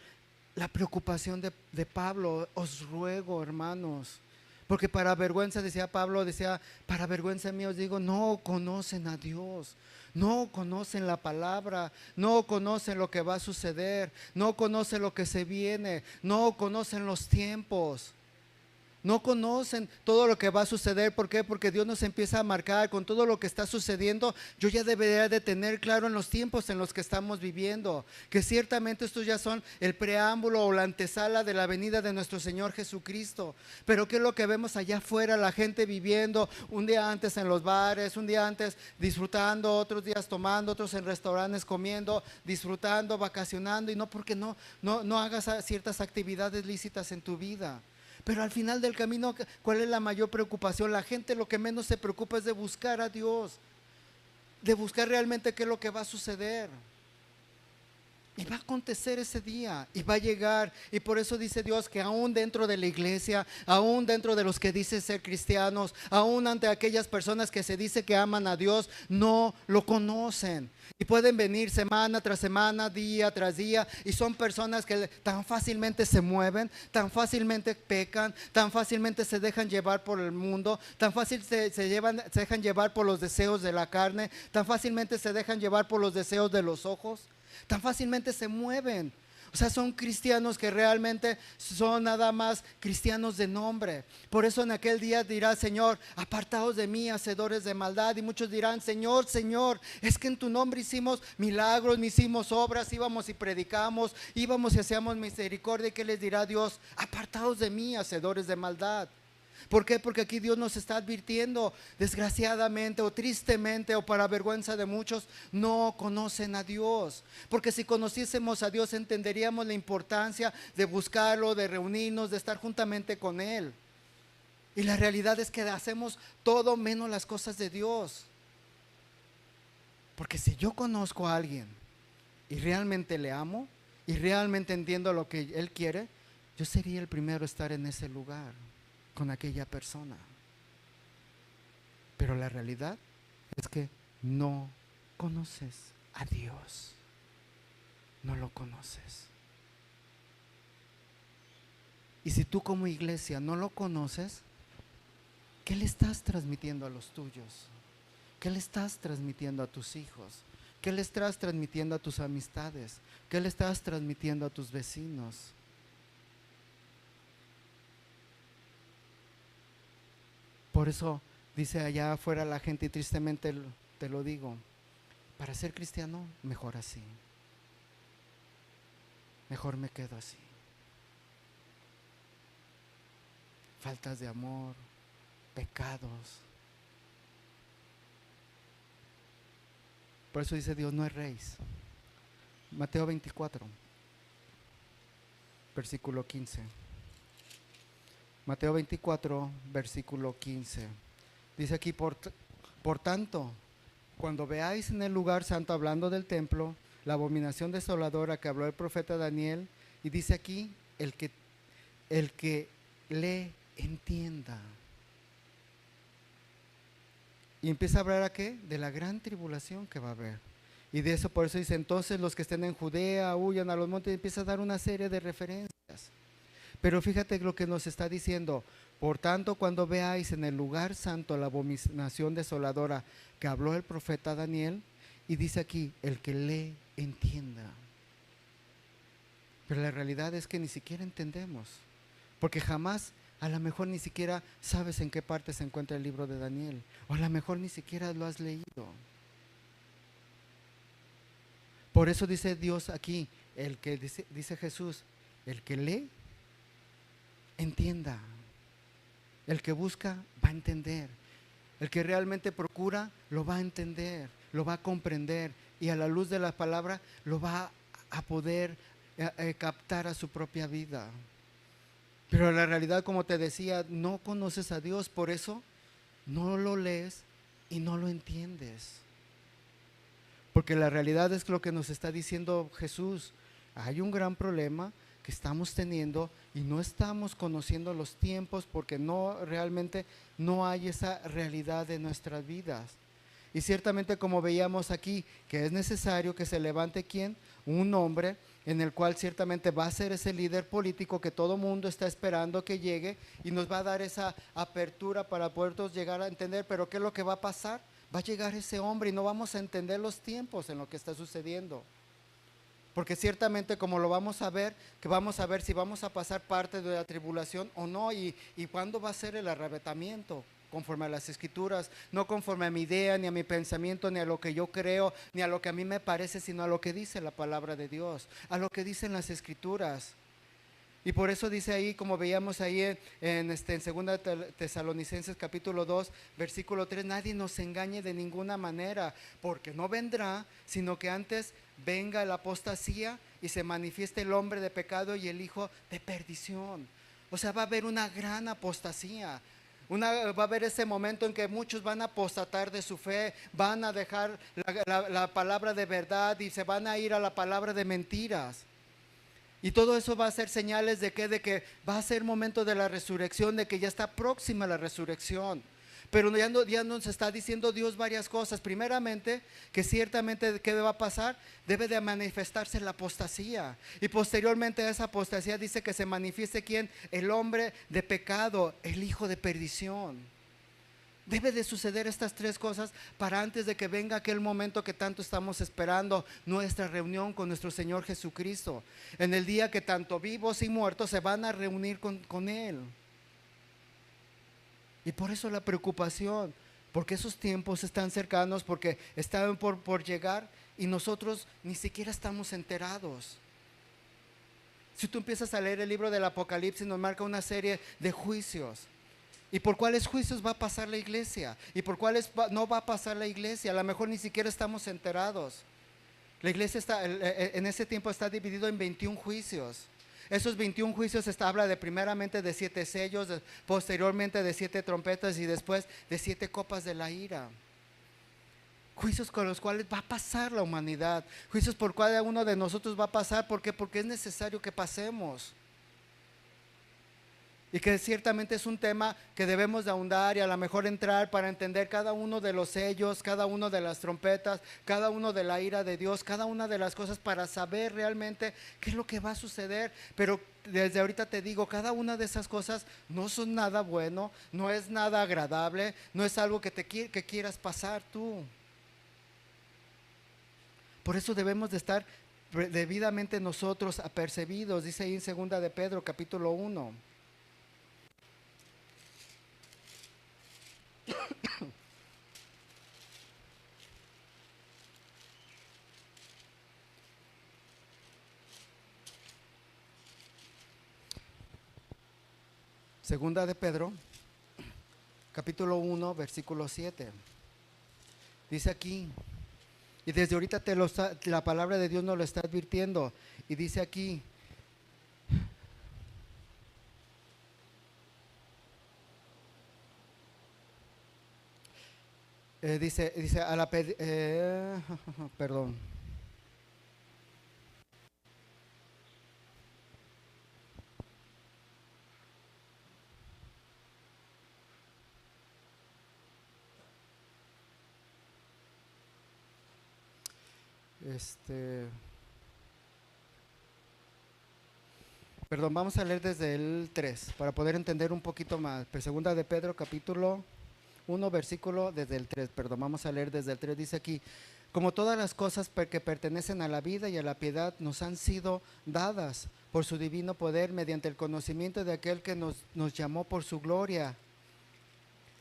la preocupación de Pablo, os ruego, hermanos. Porque para vergüenza, decía Pablo, decía, para vergüenza mía os digo, no conocen a Dios, no conocen la palabra, no conocen lo que va a suceder, no conocen lo que se viene, no conocen los tiempos. No conocen todo lo que va a suceder. ¿Por qué? Porque Dios nos empieza a marcar con todo lo que está sucediendo. Yo ya debería de tener claro en los tiempos en los que estamos viviendo, que ciertamente estos ya son el preámbulo o la antesala de la venida de nuestro Señor Jesucristo. Pero ¿qué es lo que vemos allá afuera? La gente viviendo un día antes en los bares, un día antes disfrutando, otros días tomando, otros en restaurantes comiendo, disfrutando, vacacionando, y no porque no hagas ciertas actividades lícitas en tu vida. Pero al final del camino, ¿cuál es la mayor preocupación? La gente lo que menos se preocupa es de buscar a Dios, de buscar realmente qué es lo que va a suceder. Y va a acontecer ese día y va a llegar. Y por eso dice Dios que aún dentro de la iglesia, aún dentro de los que dicen ser cristianos, aún ante aquellas personas que se dice que aman a Dios, no lo conocen. Y pueden venir semana tras semana, día tras día, y son personas que tan fácilmente se mueven, tan fácilmente pecan, tan fácilmente se dejan llevar por el mundo, tan fácil se dejan llevar por los deseos de la carne, tan fácilmente se dejan llevar por los deseos de los ojos. Tan fácilmente se mueven. O sea, son cristianos que realmente son nada más cristianos de nombre. Por eso en aquel día dirá, Señor, apartaos de mí, hacedores de maldad. Y muchos dirán, Señor, Señor, es que en tu nombre hicimos milagros, hicimos obras, íbamos y predicamos, íbamos y hacíamos misericordia. ¿Y qué les dirá Dios? Apartaos de mí, hacedores de maldad. ¿Por qué? Porque aquí Dios nos está advirtiendo, desgraciadamente o tristemente o para vergüenza de muchos, no conocen a Dios. Porque si conociésemos a Dios entenderíamos la importancia de buscarlo, de reunirnos, de estar juntamente con Él. Y la realidad es que hacemos todo menos las cosas de Dios. Porque si yo conozco a alguien y realmente le amo y realmente entiendo lo que Él quiere, yo sería el primero a estar en ese lugar con aquella persona. Pero la realidad es que no conoces a Dios, no lo conoces. Y si tú como iglesia no lo conoces, ¿qué le estás transmitiendo a los tuyos? ¿Qué le estás transmitiendo a tus hijos? ¿Qué le estás transmitiendo a tus amistades? ¿Qué le estás transmitiendo a tus vecinos? Por eso dice allá afuera la gente, y tristemente te lo digo, para ser cristiano, mejor así. Mejor me quedo así. Faltas de amor, pecados. Por eso dice Dios, no erréis. Mateo 24, versículo 15. Mateo 24, versículo 15. Dice aquí, por tanto, cuando veáis en el lugar santo, hablando del templo, la abominación desoladora que habló el profeta Daniel, y dice aquí, el que le entienda. Y empieza a hablar ¿a qué? De la gran tribulación que va a haber. Y de eso, por eso dice, entonces los que estén en Judea, huyan a los montes, y empieza a dar una serie de referencias. Pero fíjate lo que nos está diciendo, por tanto, cuando veáis en el lugar santo la abominación desoladora que habló el profeta Daniel, y dice aquí, el que le entienda. Pero la realidad es que ni siquiera entendemos, porque jamás, a lo mejor ni siquiera sabes en qué parte se encuentra el libro de Daniel, o a lo mejor ni siquiera lo has leído. Por eso dice Dios aquí, dice Jesús, el que lee, entienda. El que busca, va a entender. El que realmente procura, lo va a entender, lo va a comprender, y a la luz de la palabra, lo va a poder captar a su propia vida. Pero la realidad, como te decía, no conoces a Dios, por eso no lo lees y no lo entiendes. Porque la realidad es lo que nos está diciendo Jesús. Hay un gran problema que estamos teniendo y no estamos conociendo los tiempos, porque realmente no hay esa realidad en nuestras vidas. Y ciertamente, como veíamos aquí, que es necesario que se levante ¿quién? Un hombre en el cual ciertamente va a ser ese líder político que todo mundo está esperando que llegue, y nos va a dar esa apertura para poder todos llegar a entender. Pero ¿qué es lo que va a pasar? Va a llegar ese hombre y no vamos a entender los tiempos en lo que está sucediendo. Porque ciertamente, como lo vamos a ver, que vamos a ver si vamos a pasar parte de la tribulación o no, y cuándo va a ser el arrebatamiento, conforme a las escrituras, no conforme a mi idea, ni a mi pensamiento, ni a lo que yo creo, ni a lo que a mí me parece, sino a lo que dice la palabra de Dios, a lo que dicen las escrituras. Y por eso dice ahí, como veíamos ahí en 2 Tesalonicenses capítulo 2, versículo 3, nadie nos engañe de ninguna manera, porque no vendrá, sino que antes venga la apostasía y se manifieste el hombre de pecado y el hijo de perdición. O sea, va a haber una gran apostasía. Va a haber ese momento en que muchos van a apostatar de su fe, van a dejar la palabra de verdad y se van a ir a la palabra de mentiras. Y todo eso va a ser señales de que va a ser momento de la resurrección, de que ya está próxima la resurrección. Pero ya nos está diciendo Dios varias cosas. Primeramente, que ciertamente ¿qué va a pasar? Debe de manifestarse la apostasía. Y posteriormente a esa apostasía dice que se manifieste ¿quién? El hombre de pecado, el hijo de perdición. Debe de suceder estas tres cosas para antes de que venga aquel momento que tanto estamos esperando, nuestra reunión con nuestro Señor Jesucristo, en el día que tanto vivos y muertos se van a reunir con Él. Y por eso la preocupación, porque esos tiempos están cercanos, porque están por llegar y nosotros ni siquiera estamos enterados. Si tú empiezas a leer el libro del Apocalipsis, nos marca una serie de juicios. ¿Y por cuáles juicios va a pasar la iglesia? ¿Y por cuáles no va a pasar la iglesia? A lo mejor ni siquiera estamos enterados. La iglesia en ese tiempo está dividido en 21 juicios. Esos 21 juicios habla primeramente de 7 sellos, posteriormente de 7 trompetas y después de 7 copas de la ira. Juicios con los cuales va a pasar la humanidad. Juicios por cada uno de nosotros va a pasar. ¿Por qué? Porque es necesario que pasemos. Y que ciertamente es un tema que debemos de ahondar y a lo mejor entrar para entender cada uno de los sellos, cada uno de las trompetas, cada uno de la ira de Dios, cada una de las cosas, para saber realmente qué es lo que va a suceder. Pero desde ahorita te digo, cada una de esas cosas no son nada bueno, no es nada agradable, no es algo que quieras pasar tú. Por eso debemos de estar debidamente nosotros apercibidos. Dice ahí en 2 de Pedro capítulo 1. Segunda de Pedro, capítulo 1, versículo 7. Dice aquí, y desde ahorita la palabra de Dios nos lo está advirtiendo, y dice aquí, dice a la perdón. Perdón, vamos a leer desde el 3 para poder entender un poquito más. Segunda de Pedro, capítulo 1, versículo desde el 3, perdón, vamos a leer desde el 3, dice aquí, como todas las cosas que pertenecen a la vida y a la piedad nos han sido dadas por su divino poder mediante el conocimiento de aquel que nos llamó por su gloria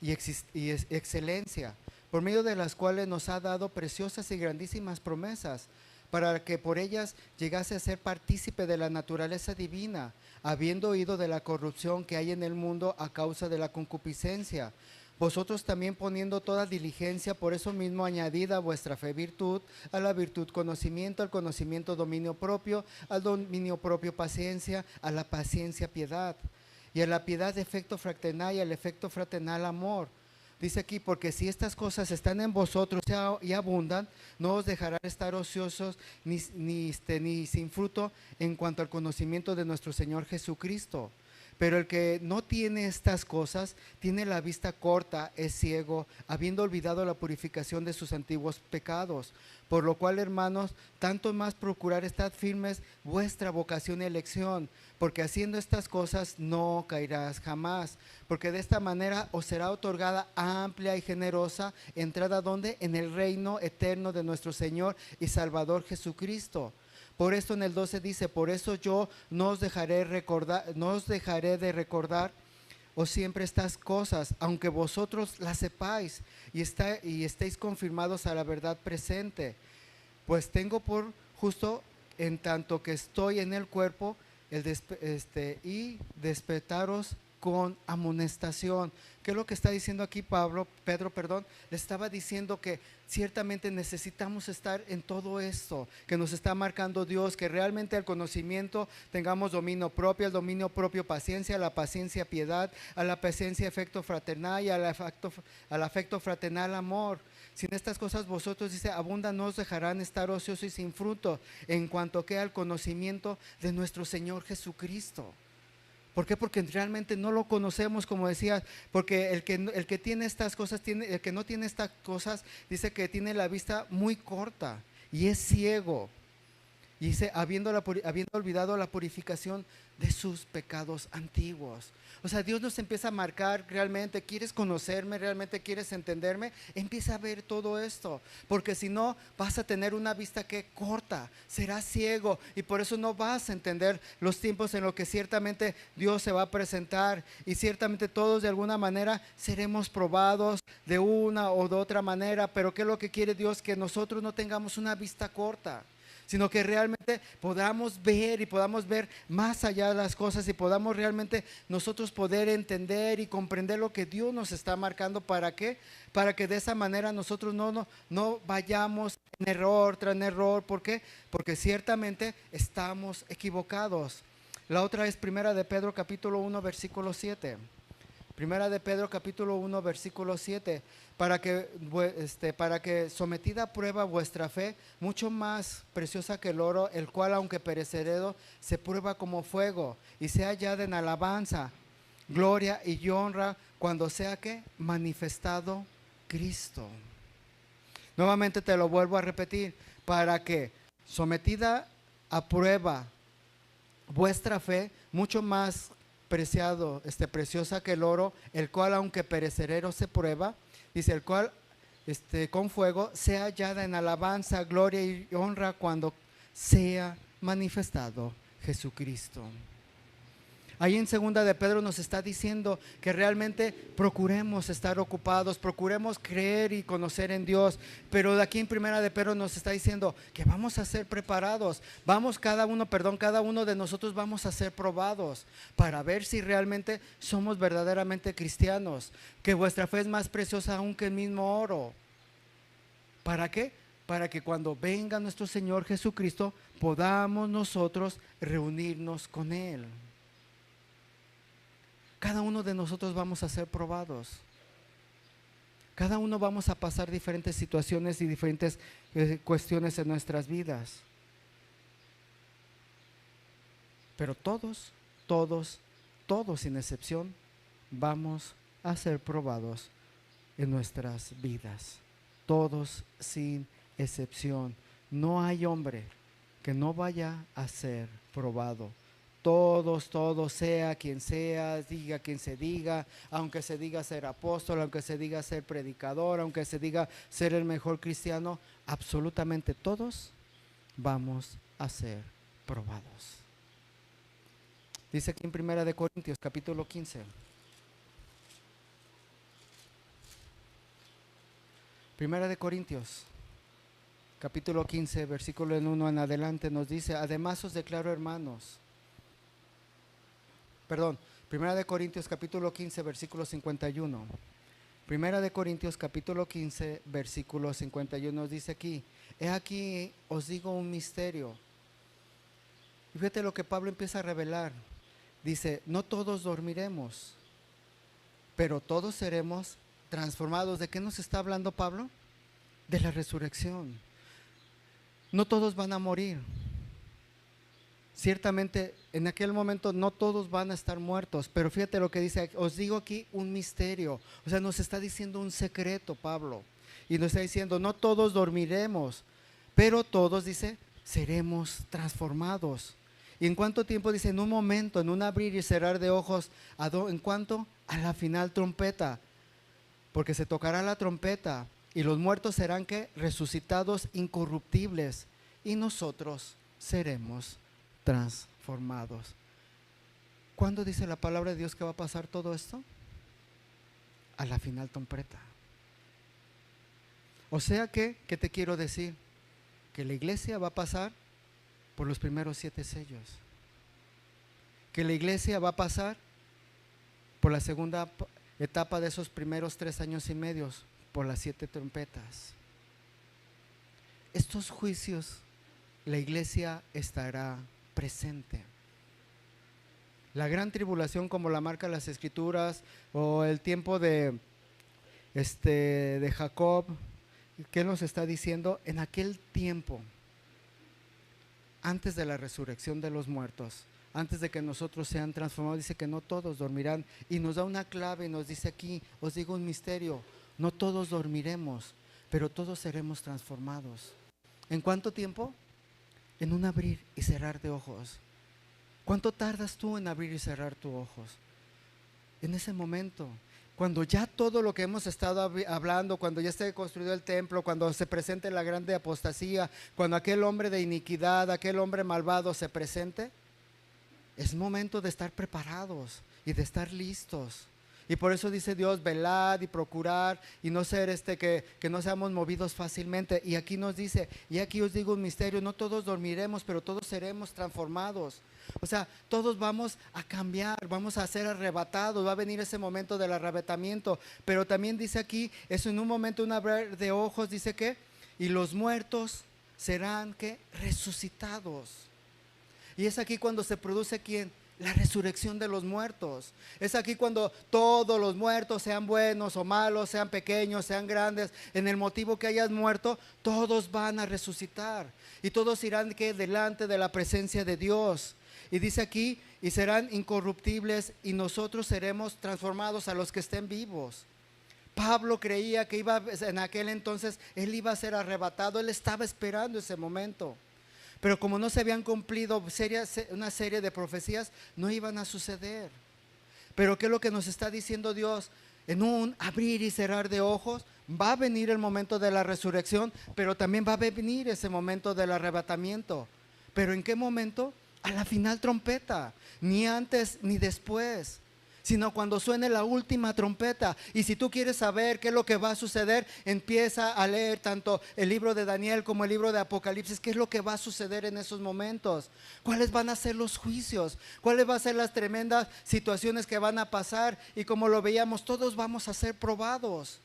y excelencia, por medio de las cuales nos ha dado preciosas y grandísimas promesas, para que por ellas llegase a ser partícipe de la naturaleza divina, habiendo oído de la corrupción que hay en el mundo a causa de la concupiscencia. Vosotros también poniendo toda diligencia, por eso mismo añadid a vuestra fe virtud, a la virtud conocimiento, al conocimiento dominio propio, al dominio propio paciencia, a la paciencia piedad, y a la piedad efecto fraternal, y al efecto fraternal amor. Dice aquí, porque si estas cosas están en vosotros y abundan, no os dejarán estar ociosos ni sin fruto en cuanto al conocimiento de nuestro Señor Jesucristo. Pero el que no tiene estas cosas, tiene la vista corta, es ciego, habiendo olvidado la purificación de sus antiguos pecados. Por lo cual, hermanos, tanto más procurar estar firmes vuestra vocación y elección, porque haciendo estas cosas no caerás jamás, porque de esta manera os será otorgada amplia y generosa entrada donde en el reino eterno de nuestro Señor y Salvador Jesucristo. Por esto en el 12 dice, por eso yo no os dejaré de recordar os siempre estas cosas, aunque vosotros las sepáis y estéis confirmados a la verdad presente. Pues tengo por justo, en tanto que estoy en el cuerpo, y despertaros con amonestación. ¿Qué es lo que está diciendo aquí Pedro, le estaba diciendo que ciertamente necesitamos estar en todo esto que nos está marcando Dios, que realmente al conocimiento tengamos dominio propio, el dominio propio paciencia, a la paciencia piedad, a la paciencia afecto fraternal y al afecto fraternal amor. Sin estas cosas vosotros, dice, abundan, no os dejarán estar ociosos y sin fruto en cuanto que al conocimiento de nuestro Señor Jesucristo. ¿Por qué? Porque realmente no lo conocemos, como decía, porque el que tiene estas cosas, el que no tiene estas cosas, dice que tiene la vista muy corta y es ciego. Y dice, habiendo olvidado la purificación de sus pecados antiguos. O sea, Dios nos empieza a marcar realmente, ¿quieres conocerme? ¿Realmente quieres entenderme? Empieza a ver todo esto, porque si no vas a tener una vista que corta, serás ciego y por eso no vas a entender los tiempos en los que ciertamente Dios se va a presentar y ciertamente todos de alguna manera seremos probados de una o de otra manera, pero ¿qué es lo que quiere Dios? Que nosotros no tengamos una vista corta, sino que realmente podamos ver y podamos ver más allá de las cosas y podamos realmente nosotros poder entender y comprender lo que Dios nos está marcando. ¿Para qué? Para que de esa manera nosotros no vayamos en error tras error. ¿Por qué? Porque ciertamente estamos equivocados. La otra es Primera de Pedro capítulo 1 versículo 7. Primera de Pedro capítulo 1 versículo 7, para que sometida a prueba vuestra fe, mucho más preciosa que el oro, el cual aunque perecedero, se prueba como fuego, y sea hallada en alabanza, gloria y honra, cuando sea que manifestado Cristo. Nuevamente te lo vuelvo a repetir, para que sometida a prueba vuestra fe, mucho más preciosa que el oro, el cual aunque perecedero se prueba, dice, el cual con fuego sea hallada en alabanza, gloria y honra cuando sea manifestado Jesucristo. Ahí en segunda de Pedro nos está diciendo que realmente procuremos estar ocupados, procuremos creer y conocer en Dios. Pero de aquí en primera de Pedro nos está diciendo que vamos a ser preparados. Cada uno de nosotros vamos a ser probados para ver si realmente somos verdaderamente cristianos. Que vuestra fe es más preciosa aún que el mismo oro. ¿Para qué? Para que cuando venga nuestro Señor Jesucristo podamos nosotros reunirnos con Él. Cada uno de nosotros vamos a ser probados. Cada uno vamos a pasar diferentes situaciones y diferentes cuestiones en nuestras vidas. Pero todos sin excepción, vamos a ser probados en nuestras vidas. Todos sin excepción. No hay hombre que no vaya a ser probado. Todos, sea quien sea, diga quien se diga, aunque se diga ser apóstol, aunque se diga ser predicador, aunque se diga ser el mejor cristiano, absolutamente todos vamos a ser probados. Dice aquí en Primera de Corintios, capítulo 15. Primera de Corintios, capítulo 15, versículo 1 en adelante nos dice: además os declaro, hermanos, Primera de Corintios capítulo 15, versículo 51. Primera de Corintios capítulo 15, versículo 51 nos dice aquí: he aquí os digo un misterio. Y fíjate lo que Pablo empieza a revelar. Dice: no todos dormiremos, pero todos seremos transformados. ¿De qué nos está hablando Pablo? De la resurrección. No todos van a morir. Ciertamente en aquel momento no todos van a estar muertos, pero fíjate lo que dice: os digo aquí un misterio. O sea, nos está diciendo un secreto Pablo, y nos está diciendo: no todos dormiremos, pero todos, dice, seremos transformados. ¿Y en cuánto tiempo? Dice: en un momento, en un abrir y cerrar de ojos. ¿En cuánto? A la final trompeta, porque se tocará la trompeta y los muertos serán ¿qué? Resucitados incorruptibles, y nosotros seremos transformados. ¿Cuándo dice la palabra de Dios que va a pasar todo esto? A la final trompeta. O sea que, ¿qué te quiero decir? Que la iglesia va a pasar por los primeros 7 sellos. Que la iglesia va a pasar por la segunda etapa de esos primeros 3 años y medio, por las 7 trompetas. Estos juicios, la iglesia estará presente. La gran tribulación, como la marcan las escrituras, o el tiempo de Jacob, ¿qué nos está diciendo? En aquel tiempo, antes de la resurrección de los muertos, antes de que nosotros sean transformados, dice que no todos dormirán, y nos da una clave y nos dice aquí: os digo un misterio, no todos dormiremos, pero todos seremos transformados. ¿En cuánto tiempo? En un abrir y cerrar de ojos. ¿Cuánto tardas tú en abrir y cerrar tus ojos? En ese momento, cuando ya todo lo que hemos estado hablando, cuando ya esté construido el templo, cuando se presente la grande apostasía, cuando aquel hombre de iniquidad, aquel hombre malvado se presente, es momento de estar preparados y de estar listos. Y por eso dice Dios: velad y procurad, y no ser que no seamos movidos fácilmente. Y aquí nos dice: y aquí os digo un misterio, no todos dormiremos, pero todos seremos transformados. O sea, todos vamos a cambiar, vamos a ser arrebatados, va a venir ese momento del arrebatamiento. Pero también dice aquí, eso en un momento, un abrir de ojos, dice que, y los muertos serán ¿qué? Resucitados. Y es aquí cuando se produce ¿quién? La resurrección de los muertos. Es aquí cuando todos los muertos, sean buenos o malos, sean pequeños, sean grandes, en el motivo que hayas muerto, todos van a resucitar. Y todos irán ¿qué? Delante de la presencia de Dios. Y dice aquí: y serán incorruptibles, y nosotros seremos transformados a los que estén vivos. Pablo creía que en aquel entonces él iba a ser arrebatado. Él estaba esperando ese momento. Pero como no se habían cumplido una serie de profecías, no iban a suceder. Pero ¿qué es lo que nos está diciendo Dios? En un abrir y cerrar de ojos va a venir el momento de la resurrección, pero también va a venir ese momento del arrebatamiento. ¿Pero en qué momento? a la final trompeta, ni antes ni después, sino cuando suene la última trompeta. Y si tú quieres saber qué es lo que va a suceder, empieza a leer tanto el libro de Daniel como el libro de Apocalipsis. ¿Qué es lo que va a suceder en esos momentos? ¿Cuáles van a ser los juicios? ¿Cuáles van a ser las tremendas situaciones que van a pasar? Y como lo veíamos, todos vamos a ser probados.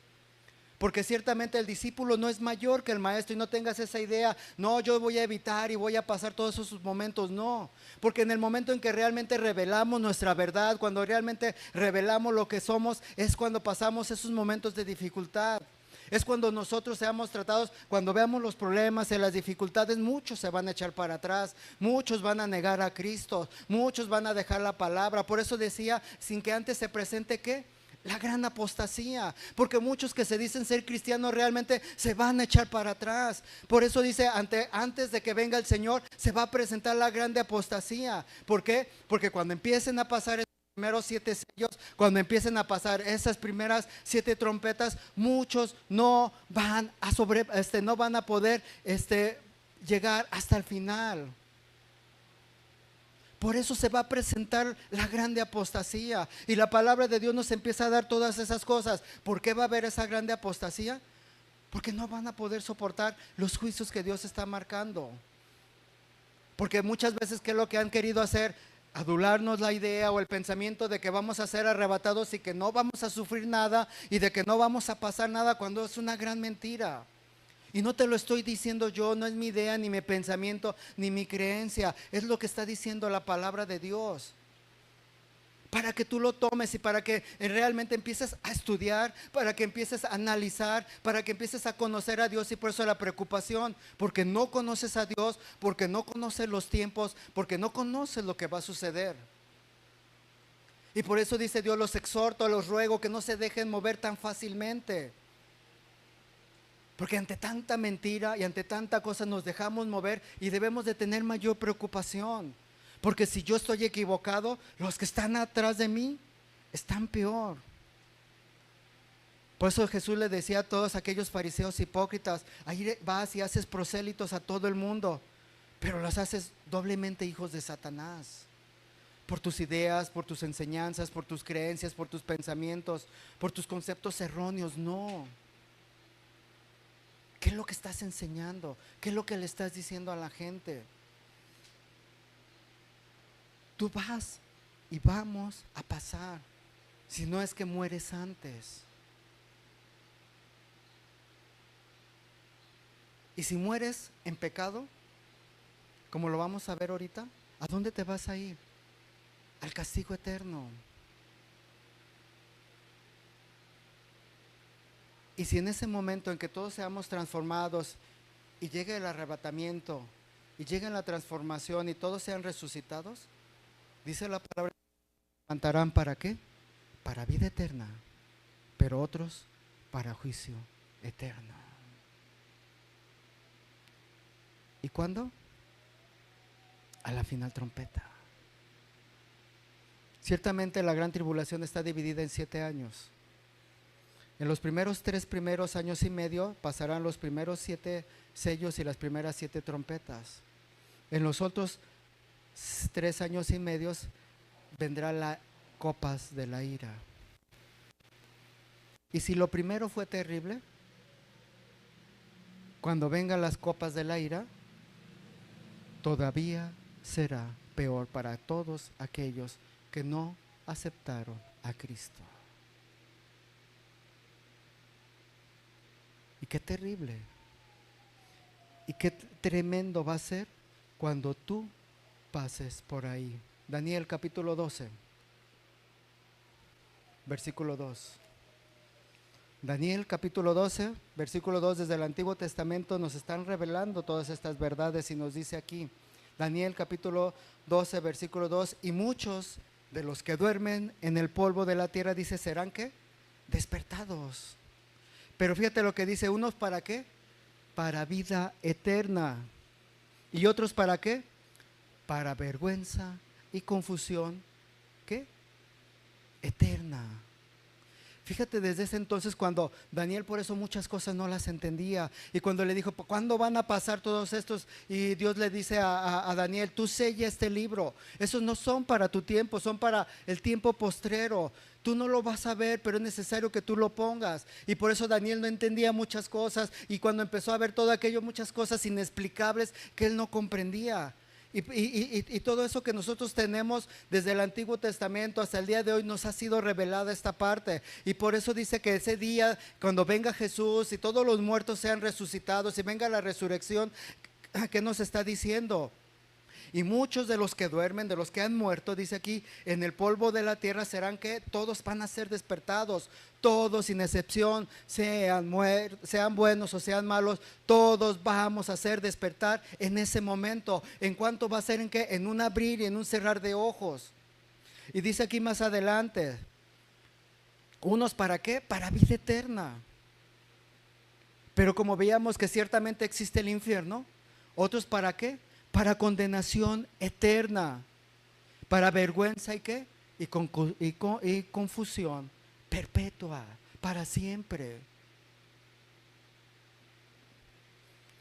Porque ciertamente el discípulo no es mayor que el maestro, y no tengas esa idea, no, yo voy a evitar y voy a pasar todos esos momentos, no. Porque en el momento en que realmente revelamos nuestra verdad, cuando realmente revelamos lo que somos, es cuando pasamos esos momentos de dificultad. Es cuando nosotros seamos tratados, cuando veamos los problemas y las dificultades, muchos se van a echar para atrás, muchos van a negar a Cristo, muchos van a dejar la palabra. Por eso decía, sin que antes se presente, ¿qué? La gran apostasía, porque muchos que se dicen ser cristianos realmente se van a echar para atrás. Por eso dice, antes de que venga el Señor se va a presentar la grande apostasía. ¿Por qué? Porque cuando empiecen a pasar esos primeros 7 sellos, cuando empiecen a pasar esas primeras 7 trompetas, muchos no van a poder llegar hasta el final. Por eso se va a presentar la grande apostasía. Y la palabra de Dios nos empieza a dar todas esas cosas. ¿Por qué va a haber esa grande apostasía? Porque no van a poder soportar los juicios que Dios está marcando. Porque muchas veces, ¿qué es lo que han querido hacer? Adularnos la idea o el pensamiento de que vamos a ser arrebatados y que no vamos a sufrir nada y de que no vamos a pasar nada, cuando es una gran mentira. Y no te lo estoy diciendo yo, no es mi idea, ni mi pensamiento, ni mi creencia. Es lo que está diciendo la palabra de Dios. Para que tú lo tomes y para que realmente empieces a estudiar, para que empieces a analizar, para que empieces a conocer a Dios. Y por eso la preocupación, porque no conoces a Dios, porque no conoces los tiempos, porque no conoces lo que va a suceder. Y por eso dice Dios, los exhorto, los ruego que no se dejen mover tan fácilmente. Porque ante tanta mentira y ante tanta cosa nos dejamos mover y debemos de tener mayor preocupación. Porque si yo estoy equivocado, los que están atrás de mí están peor. Por eso Jesús le decía a todos aquellos fariseos hipócritas, ahí vas y haces prosélitos a todo el mundo, pero los haces doblemente hijos de Satanás. Por tus ideas, por tus enseñanzas, por tus creencias, por tus pensamientos, por tus conceptos erróneos, no. ¿Qué es lo que estás enseñando? ¿Qué es lo que le estás diciendo a la gente? Tú vas y vamos a pasar, si no es que mueres antes. Y si mueres en pecado, como lo vamos a ver ahorita, ¿a dónde te vas a ir? Al castigo eterno. Y si en ese momento en que todos seamos transformados y llegue el arrebatamiento y llegue la transformación y todos sean resucitados, dice la palabra, levantarán ¿para qué? Para vida eterna, pero otros para juicio eterno. ¿Y cuándo? A la final trompeta. Ciertamente la gran tribulación está dividida en 7 años. En los primeros 3 años y medio pasarán los primeros 7 sellos y las primeras 7 trompetas. En los otros 3 años y medio vendrán las copas de la ira. Y si lo primero fue terrible, cuando vengan las copas de la ira, todavía será peor para todos aquellos que no aceptaron a Cristo. Y qué terrible y qué tremendo va a ser cuando tú pases por ahí. Daniel capítulo 12, versículo 2. Daniel capítulo 12, versículo 2, desde el Antiguo Testamento nos están revelando todas estas verdades y nos dice aquí, Daniel capítulo 12, versículo 2, y muchos de los que duermen en el polvo de la tierra, dice, ¿serán qué? Despertados. Pero fíjate lo que dice, unos ¿para qué? Para vida eterna. Y otros ¿para qué? Para vergüenza y confusión, ¿qué? Eterna. Fíjate, desde ese entonces cuando Daniel por eso muchas cosas no las entendía, y cuando le dijo, ¿cuándo van a pasar todos estos? Y Dios le dice a Daniel, tú sella este libro, esos no son para tu tiempo, son para el tiempo postrero. Tú no lo vas a ver, pero es necesario que tú lo pongas. Y por eso Daniel no entendía muchas cosas, y cuando empezó a ver todo aquello, muchas cosas inexplicables que él no comprendía. Y todo eso que nosotros tenemos desde el Antiguo Testamento hasta el día de hoy nos ha sido revelada esta parte. Y por eso dice que ese día, cuando venga Jesús y todos los muertos sean resucitados y venga la resurrección, ¿qué nos está diciendo? Y muchos de los que duermen, de los que han muerto, dice aquí, en el polvo de la tierra serán que todos van a ser despertados, todos sin excepción, sean buenos o sean malos, todos vamos a ser despertar en ese momento. ¿En cuánto va a ser? ¿En qué? En un abrir y en un cerrar de ojos. Y dice aquí más adelante, unos para qué, para vida eterna. Pero como veíamos que ciertamente existe el infierno, otros para qué, para condenación eterna, para vergüenza y qué, y confusión perpetua, para siempre.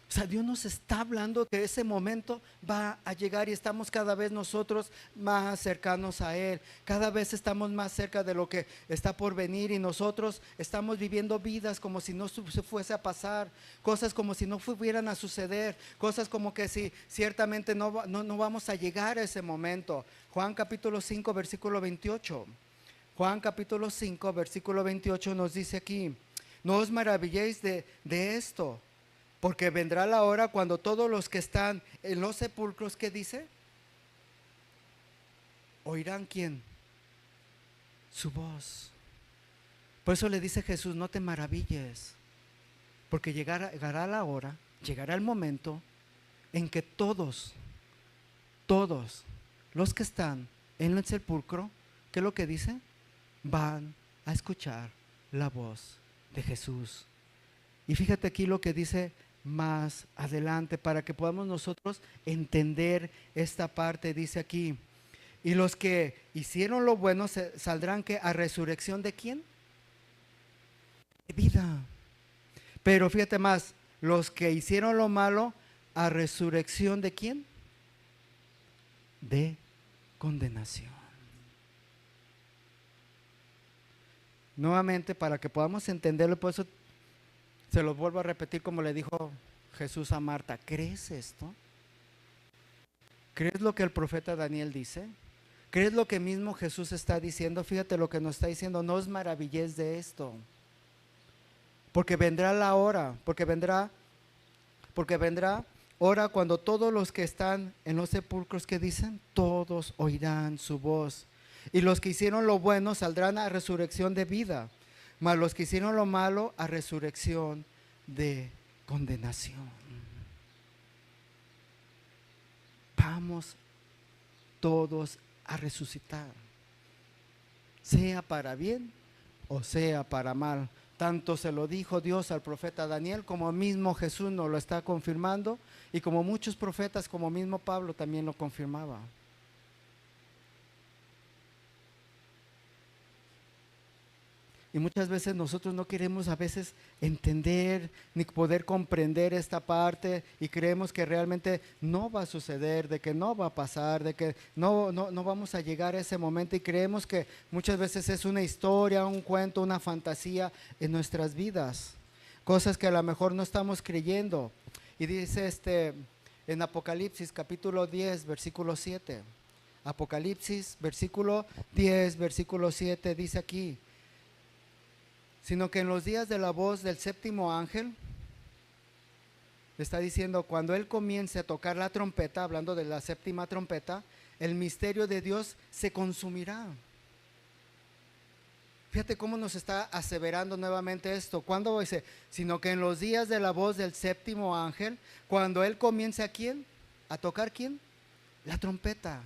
O sea, Dios nos está hablando que ese momento va a llegar y estamos cada vez nosotros más cercanos a Él. Cada vez estamos más cerca de lo que está por venir y nosotros estamos viviendo vidas como si no se fuese a pasar, cosas como si no fueran a suceder, cosas como que si ciertamente no vamos a llegar a ese momento. Juan capítulo 5 versículo 28. Juan capítulo 5 versículo 28 nos dice aquí, no os maravilléis de esto, porque vendrá la hora cuando todos los que están en los sepulcros, ¿qué dice? Oirán ¿quién? Su voz. Por eso le dice Jesús, no te maravilles, porque llegará la hora, llegará el momento en que todos los que están en el sepulcro, ¿qué es lo que dice? Van a escuchar la voz de Jesús. Y fíjate aquí lo que dice más adelante para que podamos nosotros entender esta parte. Dice aquí, y los que hicieron lo bueno saldrán que a resurrección de ¿quién? De vida. Pero fíjate más, los que hicieron lo malo a resurrección de ¿quién? De condenación. Nuevamente, para que podamos entenderlo, por eso se los vuelvo a repetir como le dijo Jesús a Marta, ¿crees esto? ¿Crees lo que el profeta Daniel dice? ¿Crees lo que mismo Jesús está diciendo? Fíjate lo que nos está diciendo, no os maravilléis de esto, porque vendrá la hora, porque vendrá hora cuando todos los que están en los sepulcros, ¿qué dicen? Todos oirán su voz, y los que hicieron lo bueno saldrán a resurrección de vida, mas los que hicieron lo malo a resurrección de condenación. Vamos todos a resucitar, sea para bien o sea para mal. Tanto se lo dijo Dios al profeta Daniel, como mismo Jesús nos lo está confirmando, y como muchos profetas, como mismo Pablo también lo confirmaba. Y muchas veces nosotros no queremos a veces entender ni poder comprender esta parte, y creemos que realmente no va a suceder, de que no va a pasar, de que no vamos a llegar a ese momento, y creemos que muchas veces es una historia, un cuento, una fantasía en nuestras vidas, cosas que a lo mejor no estamos creyendo. Y dice en Apocalipsis capítulo 10 versículo 7, Apocalipsis versículo 10 versículo 7 dice aquí, sino que en los días de la voz del séptimo ángel, está diciendo, cuando él comience a tocar la trompeta, hablando de la séptima trompeta, el misterio de Dios se consumirá. Fíjate cómo nos está aseverando nuevamente esto. ¿Cuándo dice? Sino que en los días de la voz del séptimo ángel, cuando él comience a ¿quién? ¿A tocar quién? La trompeta.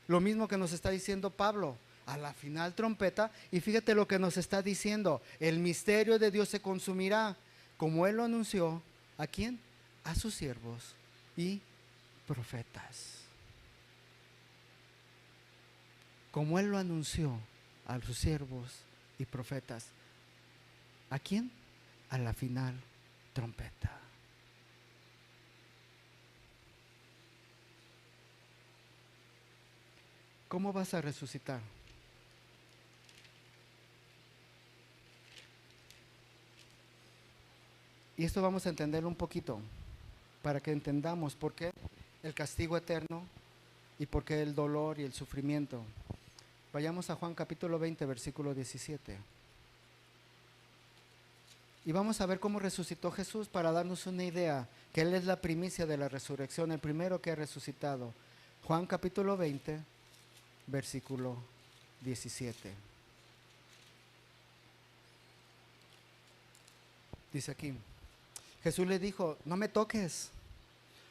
Lo mismo que nos está diciendo Pablo, a la final trompeta. Y fíjate lo que nos está diciendo, el misterio de Dios se consumirá, como él lo anunció, ¿a quién? A sus siervos y profetas. Como él lo anunció a sus siervos y profetas. ¿A quién? A la final trompeta. ¿Cómo vas a resucitar? Y esto vamos a entenderlo un poquito, para que entendamos por qué el castigo eterno y por qué el dolor y el sufrimiento. Vayamos a Juan capítulo 20, versículo 17. Y vamos a ver cómo resucitó Jesús para darnos una idea, que Él es la primicia de la resurrección, el primero que ha resucitado. Juan capítulo 20, versículo 17. Dice aquí, Jesús le dijo, no me toques,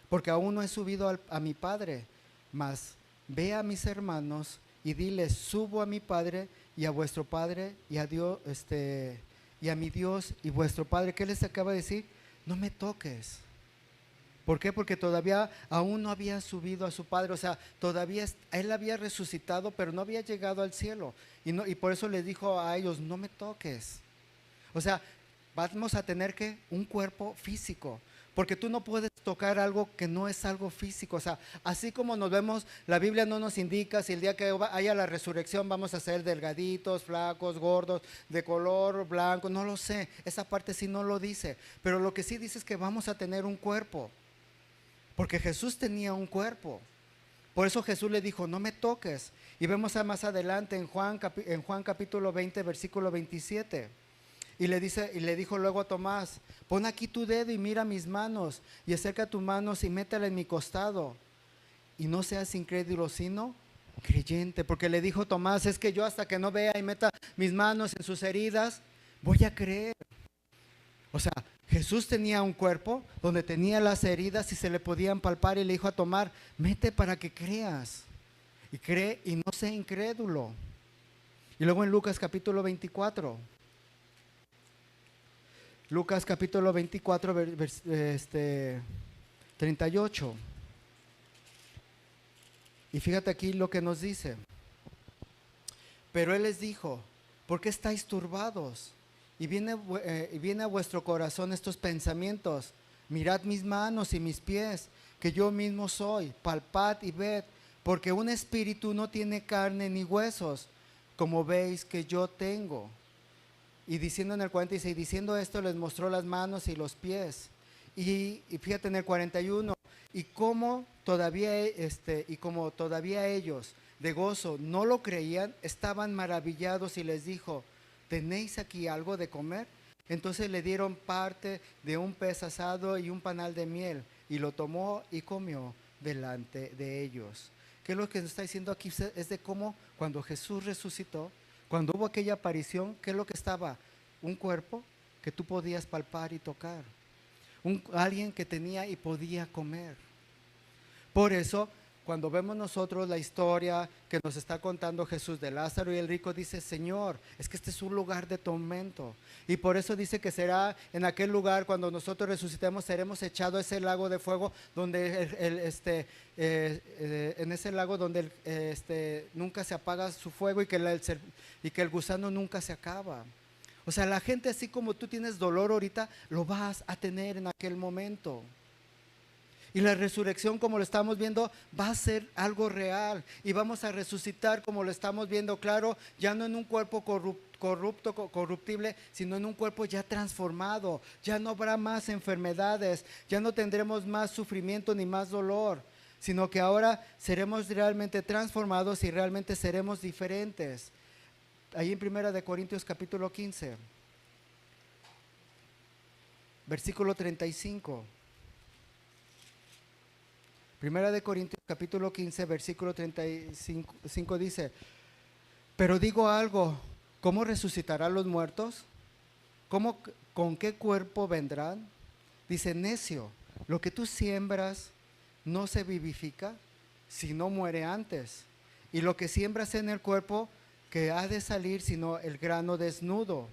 porque aún no he subido a mi Padre, mas ve a mis hermanos y diles, subo a mi Padre y a vuestro Padre y a Dios, y a mi Dios y vuestro Padre. ¿Qué les acaba de decir? No me toques. ¿Por qué? Porque todavía aún no había subido a su Padre, o sea, todavía Él había resucitado, pero no había llegado al cielo. Y por eso les dijo a ellos, no me toques. O sea, vamos a tener que un cuerpo físico, porque tú no puedes tocar algo que no es algo físico. O sea, así como nos vemos, la Biblia no nos indica si el día que haya la resurrección vamos a ser delgaditos, flacos, gordos, de color blanco, no lo sé, esa parte sí no lo dice, pero lo que sí dice es que vamos a tener un cuerpo, porque Jesús tenía un cuerpo. Por eso Jesús le dijo, no me toques. Y vemos más adelante en Juan capítulo 20, versículo 27. Y le dijo luego a Tomás, pon aquí tu dedo y mira mis manos, y acerca tus manos y métela en mi costado. Y no seas incrédulo, sino creyente. Porque le dijo Tomás, es que yo hasta que no vea y meta mis manos en sus heridas, voy a creer. O sea, Jesús tenía un cuerpo donde tenía las heridas y se le podían palpar, y le dijo a Tomás, mete para que creas. Y cree y no sea incrédulo. Y luego en Lucas capítulo 24. Lucas capítulo 24, 38. Y fíjate aquí lo que nos dice. Pero Él les dijo, ¿por qué estáis turbados? Y viene a vuestro corazón estos pensamientos. Mirad mis manos y mis pies, que yo mismo soy. Palpad y ved, porque un espíritu no tiene carne ni huesos, como veis que yo tengo. Y diciendo en el 46, diciendo esto, les mostró las manos y los pies. Y fíjate en el 41, y como todavía ellos de gozo no lo creían, estaban maravillados, y les dijo, ¿tenéis aquí algo de comer? Entonces le dieron parte de un pez asado y un panal de miel, y lo tomó y comió delante de ellos. ¿Qué es lo que nos está diciendo aquí? Es de cómo cuando Jesús resucitó, cuando hubo aquella aparición, ¿qué es lo que estaba? Un cuerpo que tú podías palpar y tocar. Alguien que tenía y podía comer. Por eso, cuando vemos nosotros la historia que nos está contando Jesús de Lázaro y el rico, dice, Señor, es que este es un lugar de tormento. Y por eso dice que será en aquel lugar, cuando nosotros resucitemos, seremos echados a ese lago de fuego, donde en ese lago donde nunca se apaga su fuego, y que el gusano nunca se acaba. O sea, la gente, así como tú tienes dolor ahorita, lo vas a tener en aquel momento. Y la resurrección, como lo estamos viendo, va a ser algo real, y vamos a resucitar como lo estamos viendo, claro, ya no en un cuerpo corruptible, sino en un cuerpo ya transformado. Ya no habrá más enfermedades, ya no tendremos más sufrimiento ni más dolor, sino que ahora seremos realmente transformados y realmente seremos diferentes. Ahí en 1 Corintios capítulo 15, versículo 35. 1 Corintios capítulo 15, versículo 35 dice, pero digo algo, ¿cómo resucitarán los muertos? ¿Con qué cuerpo vendrán? Dice, necio, lo que tú siembras no se vivifica, si no muere antes. Y lo que siembras en el cuerpo, que ha de salir, sino el grano desnudo,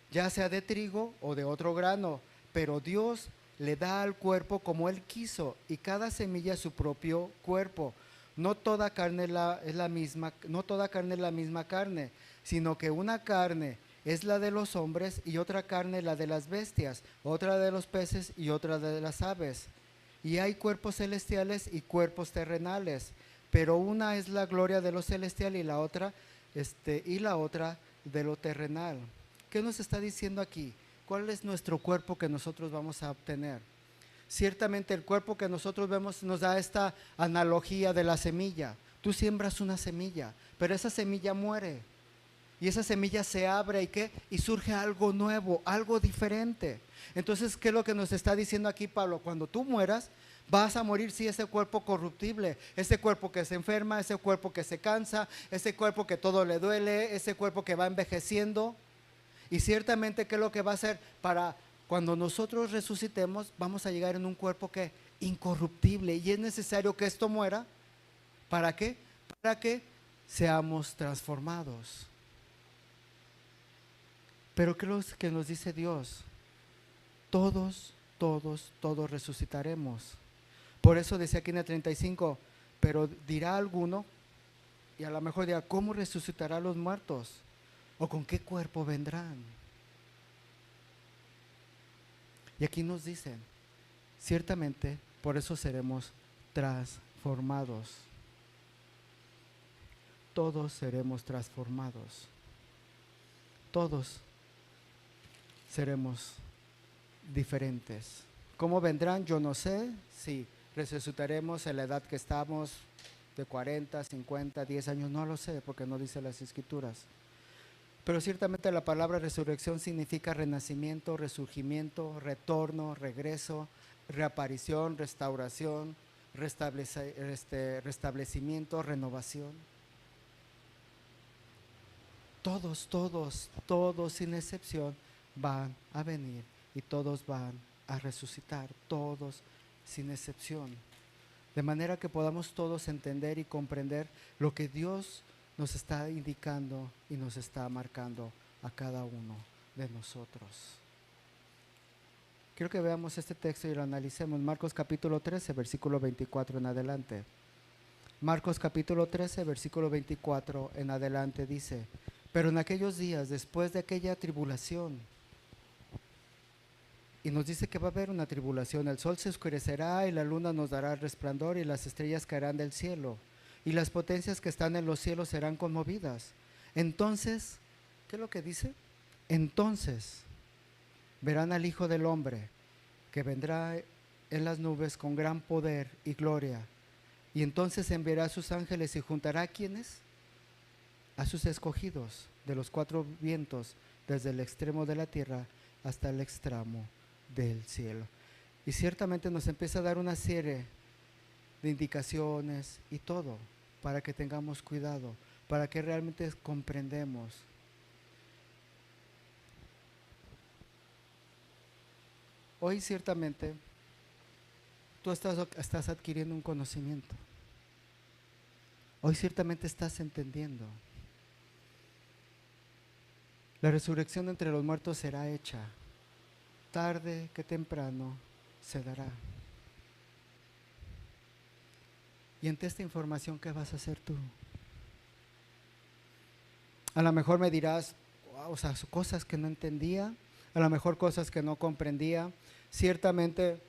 ya sea de trigo o de otro grano, pero Dios le da al cuerpo como Él quiso, y cada semilla su propio cuerpo. No toda carne es la misma carne, sino que una carne es la de los hombres, y otra carne la de las bestias, otra de los peces y otra de las aves. Y hay cuerpos celestiales y cuerpos terrenales, pero una es la gloria de lo celestial y la otra de lo terrenal. ¿Qué nos está diciendo aquí? ¿Cuál es nuestro cuerpo que nosotros vamos a obtener? Ciertamente el cuerpo que nosotros vemos nos da esta analogía de la semilla. Tú siembras una semilla, pero esa semilla muere. Y esa semilla se abre y ¿qué? Y surge algo nuevo, algo diferente. Entonces, ¿qué es lo que nos está diciendo aquí Pablo? Cuando tú mueras, vas a morir, sí, ese cuerpo corruptible, ese cuerpo que se enferma, ese cuerpo que se cansa, ese cuerpo que todo le duele, ese cuerpo que va envejeciendo. Y ciertamente, ¿qué es lo que va a hacer? Para cuando nosotros resucitemos, vamos a llegar en un cuerpo que incorruptible. Y es necesario que esto muera. ¿Para qué? Para que seamos transformados. Pero ¿qué es lo que nos dice Dios? Todos resucitaremos. Por eso dice aquí en el 35, pero dirá alguno, y a lo mejor dirá, ¿cómo resucitará a los muertos? ¿O con qué cuerpo vendrán? Y aquí nos dicen, ciertamente por eso seremos transformados. Todos seremos transformados. Todos seremos diferentes. ¿Cómo vendrán? Yo no sé. Si resucitaremos en la edad que estamos, de 40, 50, 10 años, no lo sé, porque no dice las Escrituras. Pero ciertamente la palabra resurrección significa renacimiento, resurgimiento, retorno, regreso, reaparición, restauración, restablecimiento, renovación. Todos sin excepción van a venir y todos van a resucitar, todos sin excepción. De manera que podamos todos entender y comprender lo que Dios nos está indicando y nos está marcando a cada uno de nosotros. Quiero que veamos este texto y lo analicemos. Marcos capítulo 13, versículo 24 en adelante. Marcos capítulo 13, versículo 24 en adelante dice: pero en aquellos días, después de aquella tribulación, y nos dice que va a haber una tribulación, el sol se oscurecerá y la luna nos dará resplandor y las estrellas caerán del cielo y las potencias que están en los cielos serán conmovidas. Entonces, ¿qué es lo que dice? Entonces verán al Hijo del Hombre que vendrá en las nubes con gran poder y gloria, y entonces enviará a sus ángeles y juntará ¿a quiénes? A sus escogidos de los cuatro vientos, desde el extremo de la tierra hasta el extremo del cielo. Y ciertamente nos empieza a dar una serie de indicaciones y todo, para que tengamos cuidado, para que realmente comprendemos. Hoy ciertamente tú estás adquiriendo un conocimiento. Hoy ciertamente estás entendiendo. La resurrección entre los muertos será hecha, tarde que temprano se dará. Y ante esta información, ¿qué vas a hacer tú? A lo mejor me dirás, wow, o sea, cosas que no entendía, a lo mejor cosas que no comprendía. Ciertamente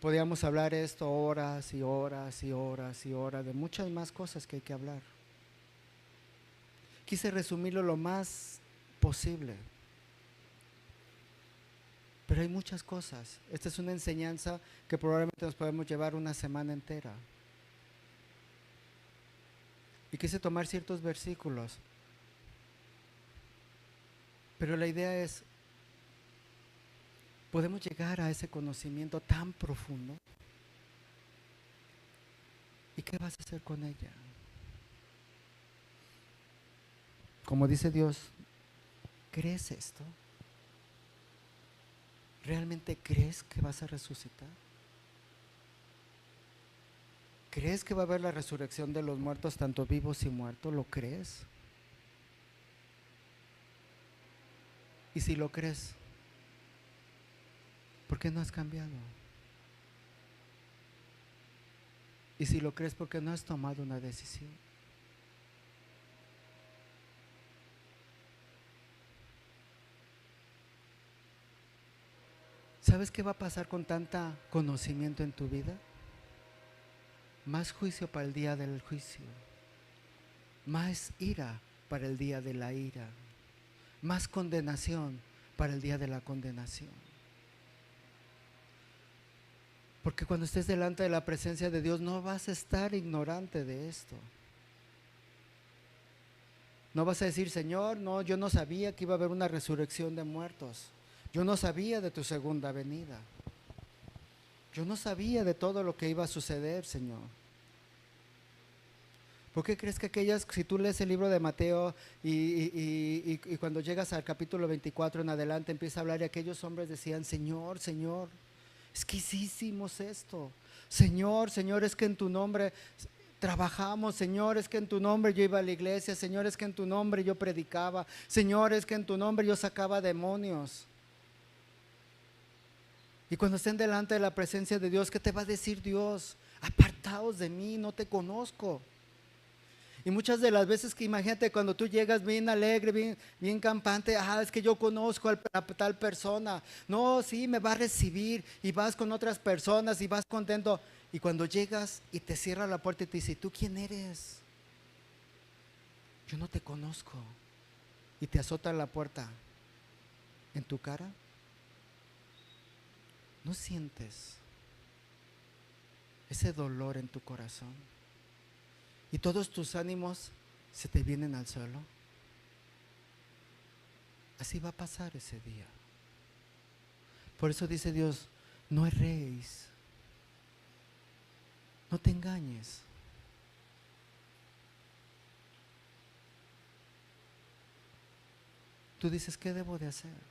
podríamos hablar esto horas y horas y horas y horas, de muchas más cosas que hay que hablar. Quise resumirlo lo más posible, pero hay muchas cosas. Esta es una enseñanza que probablemente nos podemos llevar una semana entera. Y quise tomar ciertos versículos, pero la idea es, podemos llegar a ese conocimiento tan profundo. ¿Y qué vas a hacer con ella? Como dice Dios, ¿crees esto? ¿Realmente crees que vas a resucitar? ¿Crees que va a haber la resurrección de los muertos, tanto vivos y muertos? ¿Lo crees? Y si lo crees, ¿por qué no has cambiado? Y si lo crees, ¿por qué no has tomado una decisión? ¿Sabes qué va a pasar con tanta conocimiento en tu vida? Más juicio para el día del juicio, más ira para el día de la ira, más condenación para el día de la condenación. Porque cuando estés delante de la presencia de Dios no vas a estar ignorante de esto. No vas a decir, Señor, no, yo no sabía que iba a haber una resurrección de muertos. Yo no sabía de tu segunda venida. Yo no sabía de todo lo que iba a suceder, Señor. ¿Por qué crees que si tú lees el libro de Mateo y cuando llegas al capítulo 24 en adelante empieza a hablar y aquellos hombres decían, Señor, Señor, es que sí hicimos esto. Señor, Señor, es que en tu nombre trabajamos. Señor, es que en tu nombre yo iba a la iglesia. Señor, es que en tu nombre yo predicaba. Señor, es que en tu nombre yo sacaba demonios. Y cuando estén delante de la presencia de Dios, ¿qué te va a decir Dios? Apartaos de mí, no te conozco. Y muchas de las veces que imagínate cuando tú llegas bien alegre, bien campante, es que yo conozco a tal persona. No, sí, me va a recibir y vas con otras personas y vas contento. Y cuando llegas y te cierra la puerta y te dice, ¿tú quién eres? Yo no te conozco. Y te azota la puerta en tu cara. ¿No sientes ese dolor en tu corazón? Y todos tus ánimos se te vienen al suelo. Así va a pasar ese día. Por eso dice Dios, no erréis, no te engañes. Tú dices, ¿qué debo de hacer?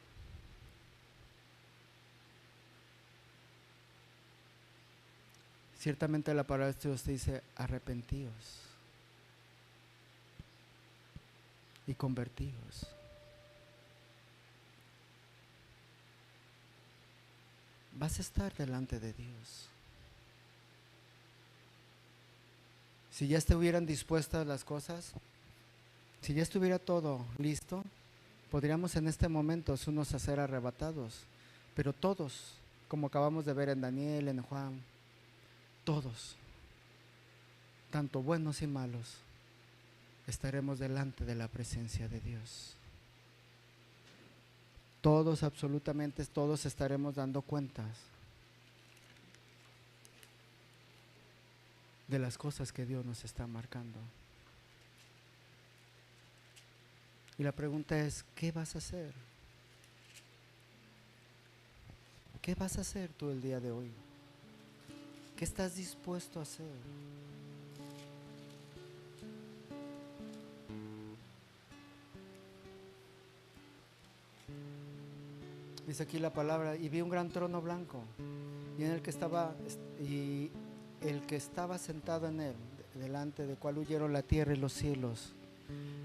Ciertamente la palabra de Dios te dice, arrepentíos y convertíos. Vas a estar delante de Dios. Si ya estuvieran dispuestas las cosas, si ya estuviera todo listo, podríamos en este momento unos a ser arrebatados, pero todos, como acabamos de ver en Daniel, en Juan, todos, tanto buenos y malos, estaremos delante de la presencia de Dios. Todos, absolutamente todos estaremos dando cuentas de las cosas que Dios nos está marcando. Y la pregunta es, ¿qué vas a hacer? ¿Qué vas a hacer tú el día de hoy? ¿Qué estás dispuesto a hacer? Dice aquí la palabra, y vi un gran trono blanco, y en el que estaba, y el que estaba sentado en él, delante del cual huyeron la tierra y los cielos,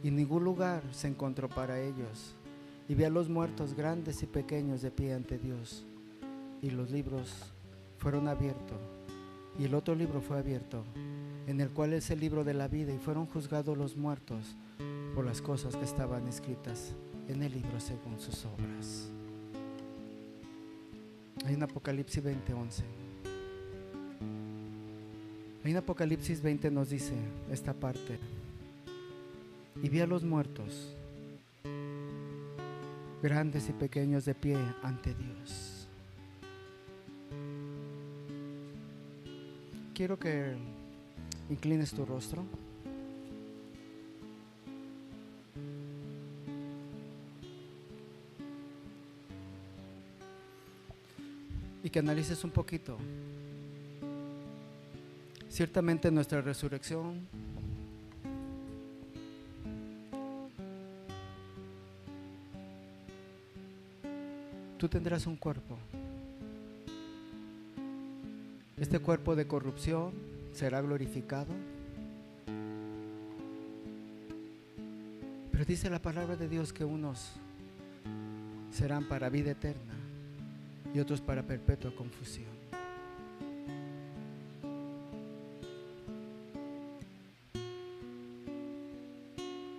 y ningún lugar se encontró para ellos. Y vi a los muertos grandes y pequeños de pie ante Dios, y los libros fueron abiertos, y el otro libro fue abierto, en el cual es el libro de la vida, y fueron juzgados los muertos por las cosas que estaban escritas en el libro según sus obras. Hay en Apocalipsis 20:11. Ahí en Apocalipsis 20 nos dice esta parte: y vi a los muertos, grandes y pequeños, de pie ante Dios. Quiero que inclines tu rostro. Y que analices un poquito. Ciertamente nuestra resurrección tú tendrás un cuerpo. Este cuerpo de corrupción será glorificado. Pero dice la palabra de Dios que unos serán para vida eterna y otros para perpetua confusión.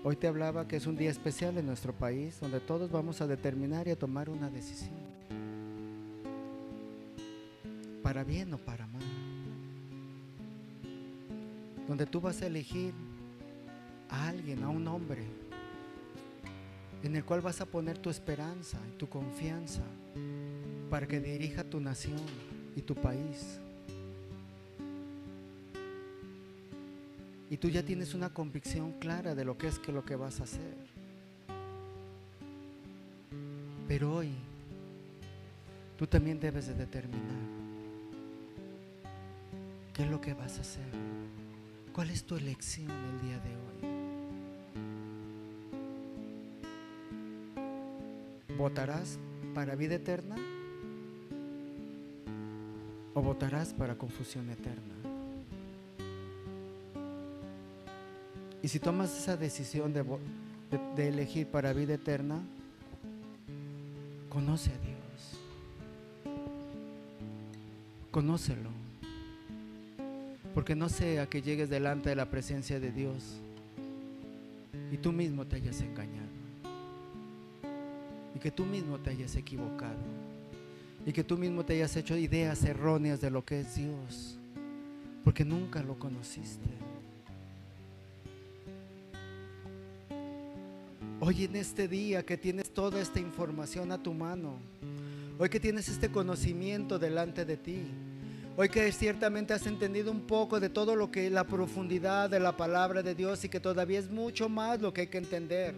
Hoy te hablaba que es un día especial en nuestro país, donde todos vamos a determinar y a tomar una decisión. para bien o para mal, donde tú vas a elegir a alguien, a un hombre, en el cual vas a poner tu esperanza y tu confianza para que dirija tu nación y tu país. Y tú ya tienes una convicción clara de lo que vas a hacer. Pero hoy tú también debes de determinar qué es lo que vas a hacer. ¿Cuál es tu elección el día de hoy? ¿Votarás para vida eterna o votarás para confusión eterna? Y si tomas esa decisión de elegir para vida eterna, conoce a Dios, conócelo, porque no sea que llegues delante de la presencia de Dios y tú mismo te hayas engañado, y que tú mismo te hayas equivocado, y que tú mismo te hayas hecho ideas erróneas de lo que es Dios, porque nunca lo conociste. Hoy, en este día que tienes toda esta información a tu mano, hoy que tienes este conocimiento delante de ti, hoy que ciertamente has entendido un poco de todo lo que la profundidad de la palabra de Dios, y que todavía es mucho más lo que hay que entender,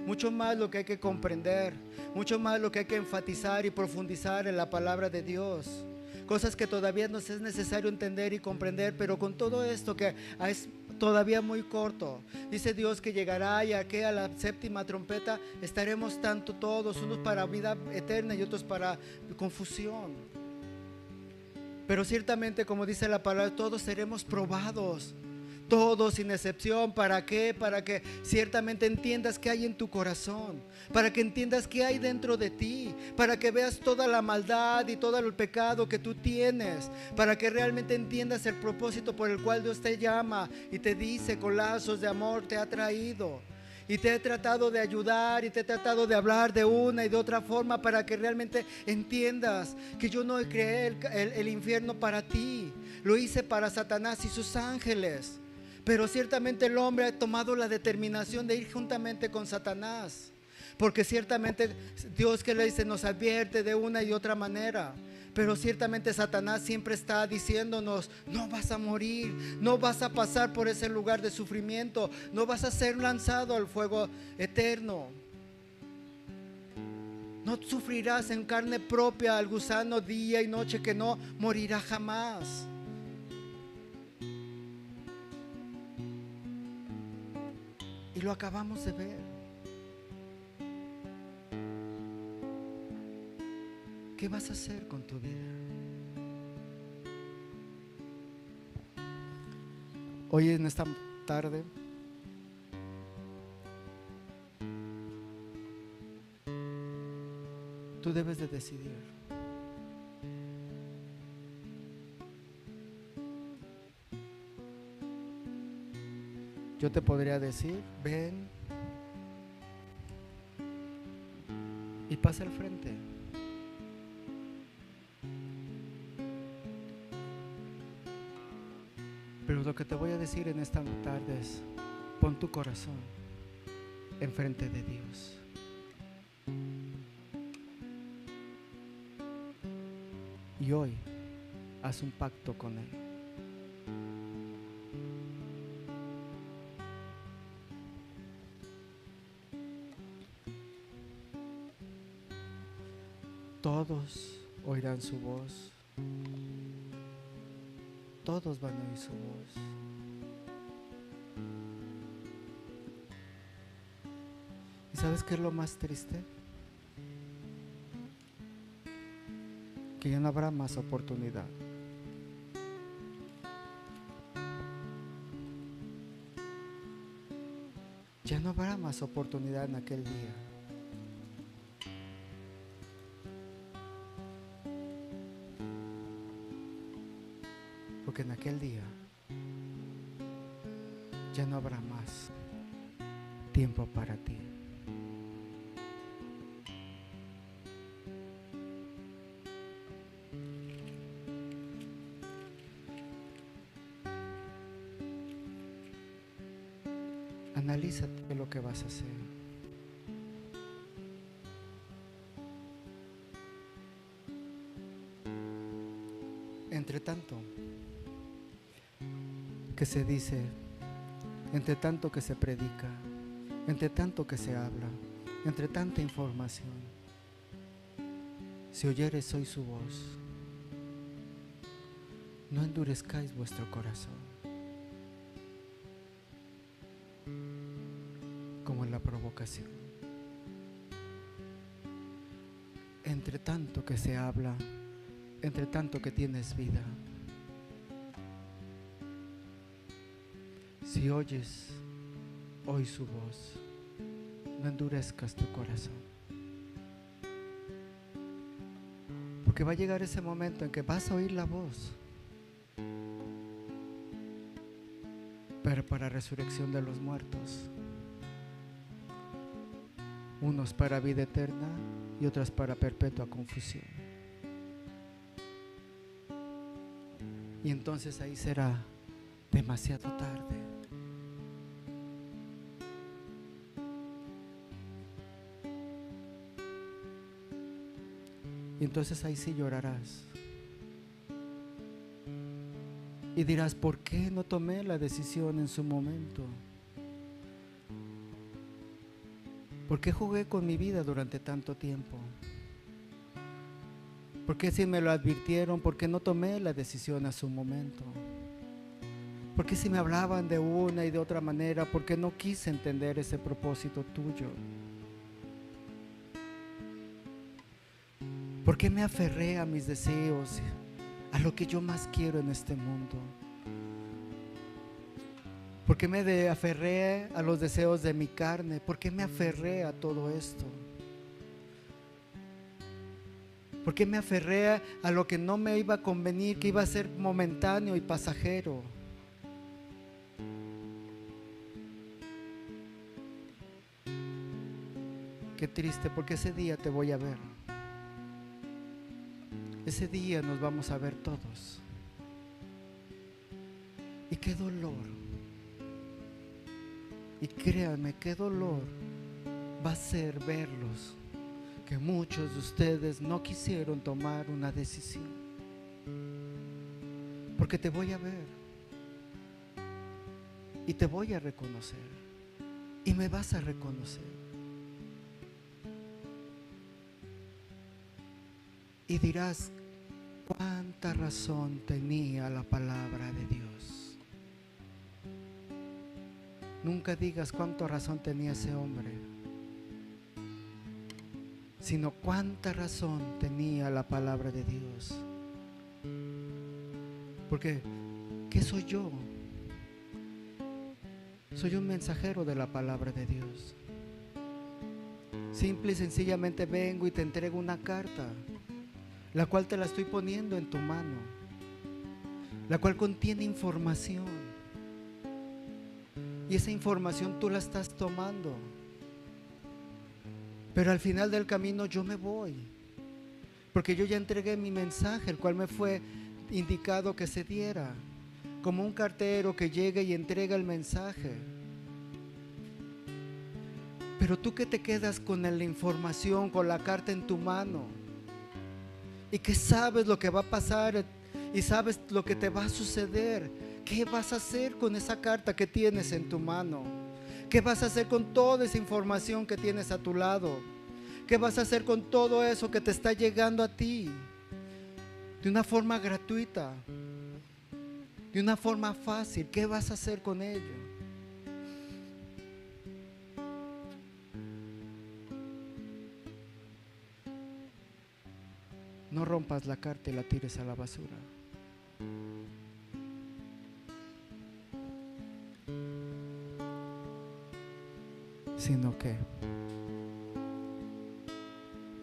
mucho más lo que hay que comprender, mucho más lo que hay que enfatizar y profundizar en la palabra de Dios, cosas que todavía nos es necesario entender y comprender, pero con todo esto que es todavía muy corto, dice Dios que llegará, y que a la séptima trompeta estaremos tanto todos, unos para vida eterna y otros para confusión. Pero ciertamente, como dice la palabra, todos seremos probados, todos sin excepción. ¿Para qué? Para que ciertamente entiendas qué hay en tu corazón, para que entiendas qué hay dentro de ti, para que veas toda la maldad y todo el pecado que tú tienes, para que realmente entiendas el propósito por el cual Dios te llama y te dice con lazos de amor te ha traído. Y te he tratado de ayudar y te he tratado de hablar de una y de otra forma para que realmente entiendas que yo no creé el infierno para ti, lo hice para Satanás y sus ángeles. Pero ciertamente el hombre ha tomado la determinación de ir juntamente con Satanás, porque ciertamente Dios, que le dice, nos advierte de una y otra manera. Pero ciertamente Satanás siempre está diciéndonos: no vas a morir, no vas a pasar por ese lugar de sufrimiento, no vas a ser lanzado al fuego eterno, no sufrirás en carne propia al gusano día y noche que no morirá jamás. Y lo acabamos de ver. ¿Qué vas a hacer con tu vida? Hoy, en esta tarde, tú debes de decidir. Yo te podría decir: ven y pasa al frente. Pero lo que te voy a decir en esta tarde es: pon tu corazón enfrente de Dios. Y hoy haz un pacto con Él. Todos oirán su voz. Todos van a oír su voz. ¿Y sabes qué es lo más triste? Que ya no habrá más oportunidad. Ya no habrá más oportunidad en aquel día. Porque en aquel día ya no habrá más tiempo para ti. Analízate lo que vas a hacer. Entre tanto que se dice, entre tanto que se predica, entre tanto que se habla, entre tanta información, si oyeres hoy su voz, no endurezcáis vuestro corazón, como en la provocación. Entre tanto que se habla, entre tanto que tienes vida, si oyes hoy su voz, no endurezcas tu corazón. Porque va a llegar ese momento en que vas a oír la voz, pero para resurrección de los muertos, unos para vida eterna y otros para perpetua confusión. Y entonces ahí será demasiado tarde. Y entonces ahí sí llorarás. Y dirás, ¿por qué no tomé la decisión en su momento? ¿Por qué jugué con mi vida durante tanto tiempo? ¿Por qué si me lo advirtieron? ¿Por qué no tomé la decisión a su momento? ¿Por qué si me hablaban de una y de otra manera? ¿Por qué no quise entender ese propósito tuyo? ¿Por qué me aferré a mis deseos, a lo que yo más quiero en este mundo? ¿Por qué me aferré a los deseos de mi carne? ¿Por qué me aferré a todo esto? ¿Por qué me aferré a lo que no me iba a convenir, que iba a ser momentáneo y pasajero? Qué triste, porque ese día te voy a ver. Ese día nos vamos a ver todos. Y qué dolor. Y créanme, qué dolor va a ser verlos, que muchos de ustedes no quisieron tomar una decisión. Porque te voy a ver y te voy a reconocer y me vas a reconocer. Y dirás, cuánta razón tenía la palabra de Dios. Nunca digas cuánta razón tenía ese hombre, sino cuánta razón tenía la palabra de Dios. Porque, ¿qué soy yo? Soy un mensajero de la palabra de Dios. Simple y sencillamente vengo y te entrego una carta, la cual te la estoy poniendo en tu mano, la cual contiene información. Y esa información tú la estás tomando. Pero al final del camino yo me voy, porque yo ya entregué mi mensaje, el cual me fue indicado que se diera, como un cartero que llega y entrega el mensaje. Pero tú que te quedas con la información, con la carta en tu mano, y que sabes lo que va a pasar y sabes lo que te va a suceder, ¿qué vas a hacer con esa carta que tienes en tu mano? ¿Qué vas a hacer con toda esa información que tienes a tu lado? ¿Qué vas a hacer con todo eso que te está llegando a ti? De una forma gratuita, de una forma fácil. ¿Qué vas a hacer con ello? No rompas la carta y la tires a la basura. Sino que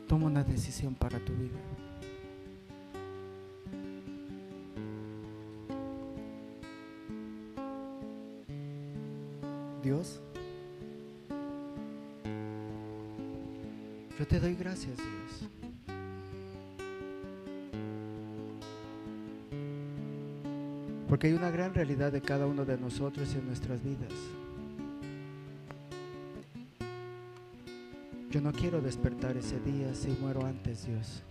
toma una decisión para tu vida. Dios, yo te doy gracias, Dios, porque hay una gran realidad de cada uno de nosotros y en nuestras vidas. Yo no quiero despertar ese día si muero antes, Dios.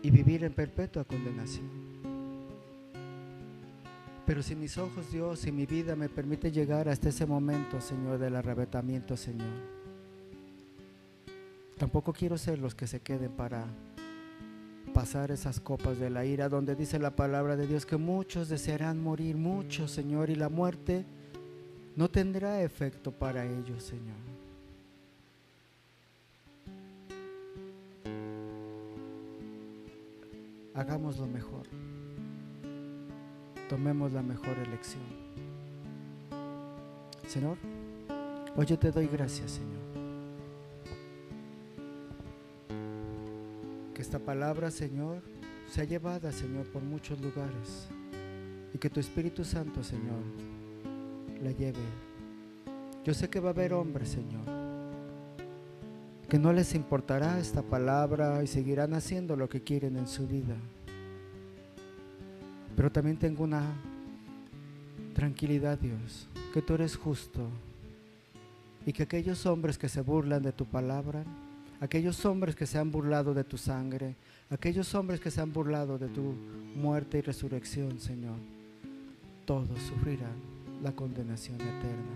Y vivir en perpetua condenación. Pero si mis ojos, Dios, y mi vida me permite llegar hasta ese momento, Señor, del arrebatamiento, Señor, tampoco quiero ser los que se queden para pasar esas copas de la ira, donde dice la palabra de Dios que muchos desearán morir, muchos, Señor, y la muerte no tendrá efecto para ellos, Señor. Hagamos lo mejor. Tomemos la mejor elección. Señor, hoy yo te doy gracias, Señor. Que esta palabra, Señor, sea llevada, Señor, por muchos lugares. Y que tu Espíritu Santo, Señor, la lleve. Yo sé que va a haber hombres, Señor, que no les importará esta palabra y seguirán haciendo lo que quieren en su vida. Pero también tengo una tranquilidad, Dios, que tú eres justo y que aquellos hombres que se burlan de tu palabra, aquellos hombres que se han burlado de tu sangre, aquellos hombres que se han burlado de tu muerte y resurrección, Señor, todos sufrirán la condenación eterna.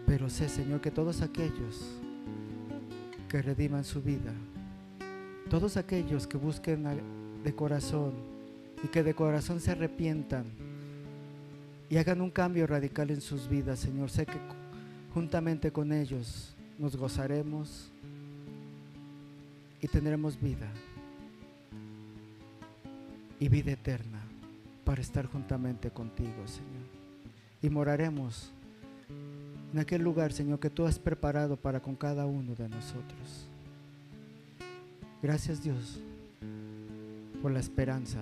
Pero sé, Señor, que todos aquellos que rediman su vida, todos aquellos que busquen de corazón y que de corazón se arrepientan y hagan un cambio radical en sus vidas, Señor, sé que juntamente con ellos nos gozaremos y tendremos vida y vida eterna para estar juntamente contigo, Señor, y moraremos en aquel lugar, Señor, que tú has preparado para con cada uno de nosotros. Gracias, Dios, por la esperanza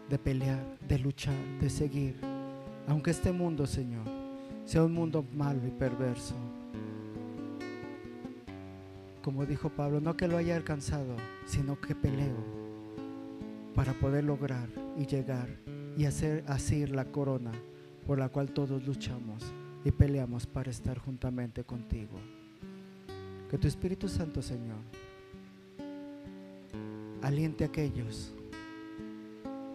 de pelear, de luchar, de seguir, aunque este mundo, Señor, sea un mundo malo y perverso. Como dijo Pablo, no que lo haya alcanzado, sino que peleo para poder lograr y llegar y hacer así la corona por la cual todos luchamos y peleamos para estar juntamente contigo. Que tu Espíritu Santo, Señor, aliente a aquellos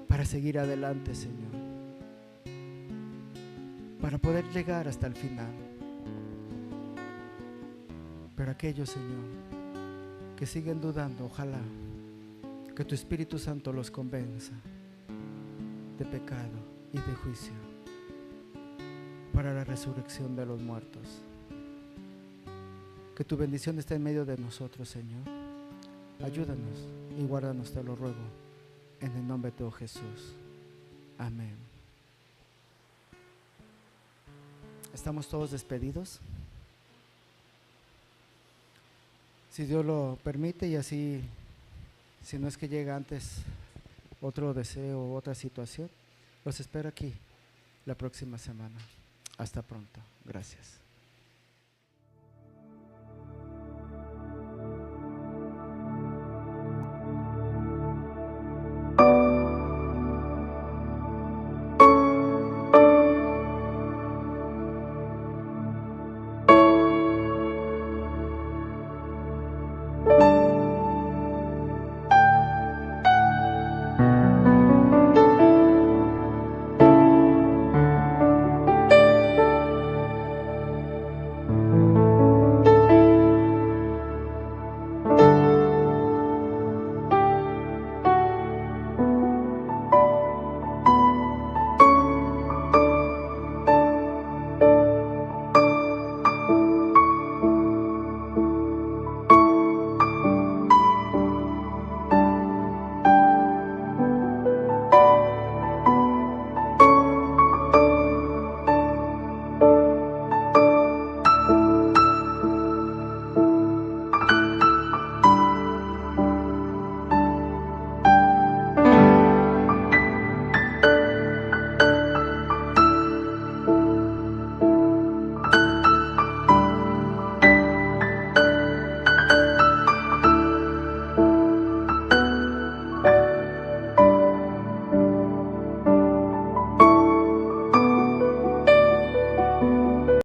para seguir adelante, Señor, para poder llegar hasta el final. Pero aquellos, Señor, que siguen dudando, ojalá que tu Espíritu Santo los convenza de pecado y de juicio para la resurrección de los muertos. Que tu bendición esté en medio de nosotros, Señor. Ayúdanos y guárdanos, te lo ruego, en el nombre de tu Jesús. Amén. ¿Estamos todos despedidos? Si Dios lo permite, y así, si no es que llega antes otro deseo o otra situación, los espero aquí la próxima semana. Hasta pronto. Gracias.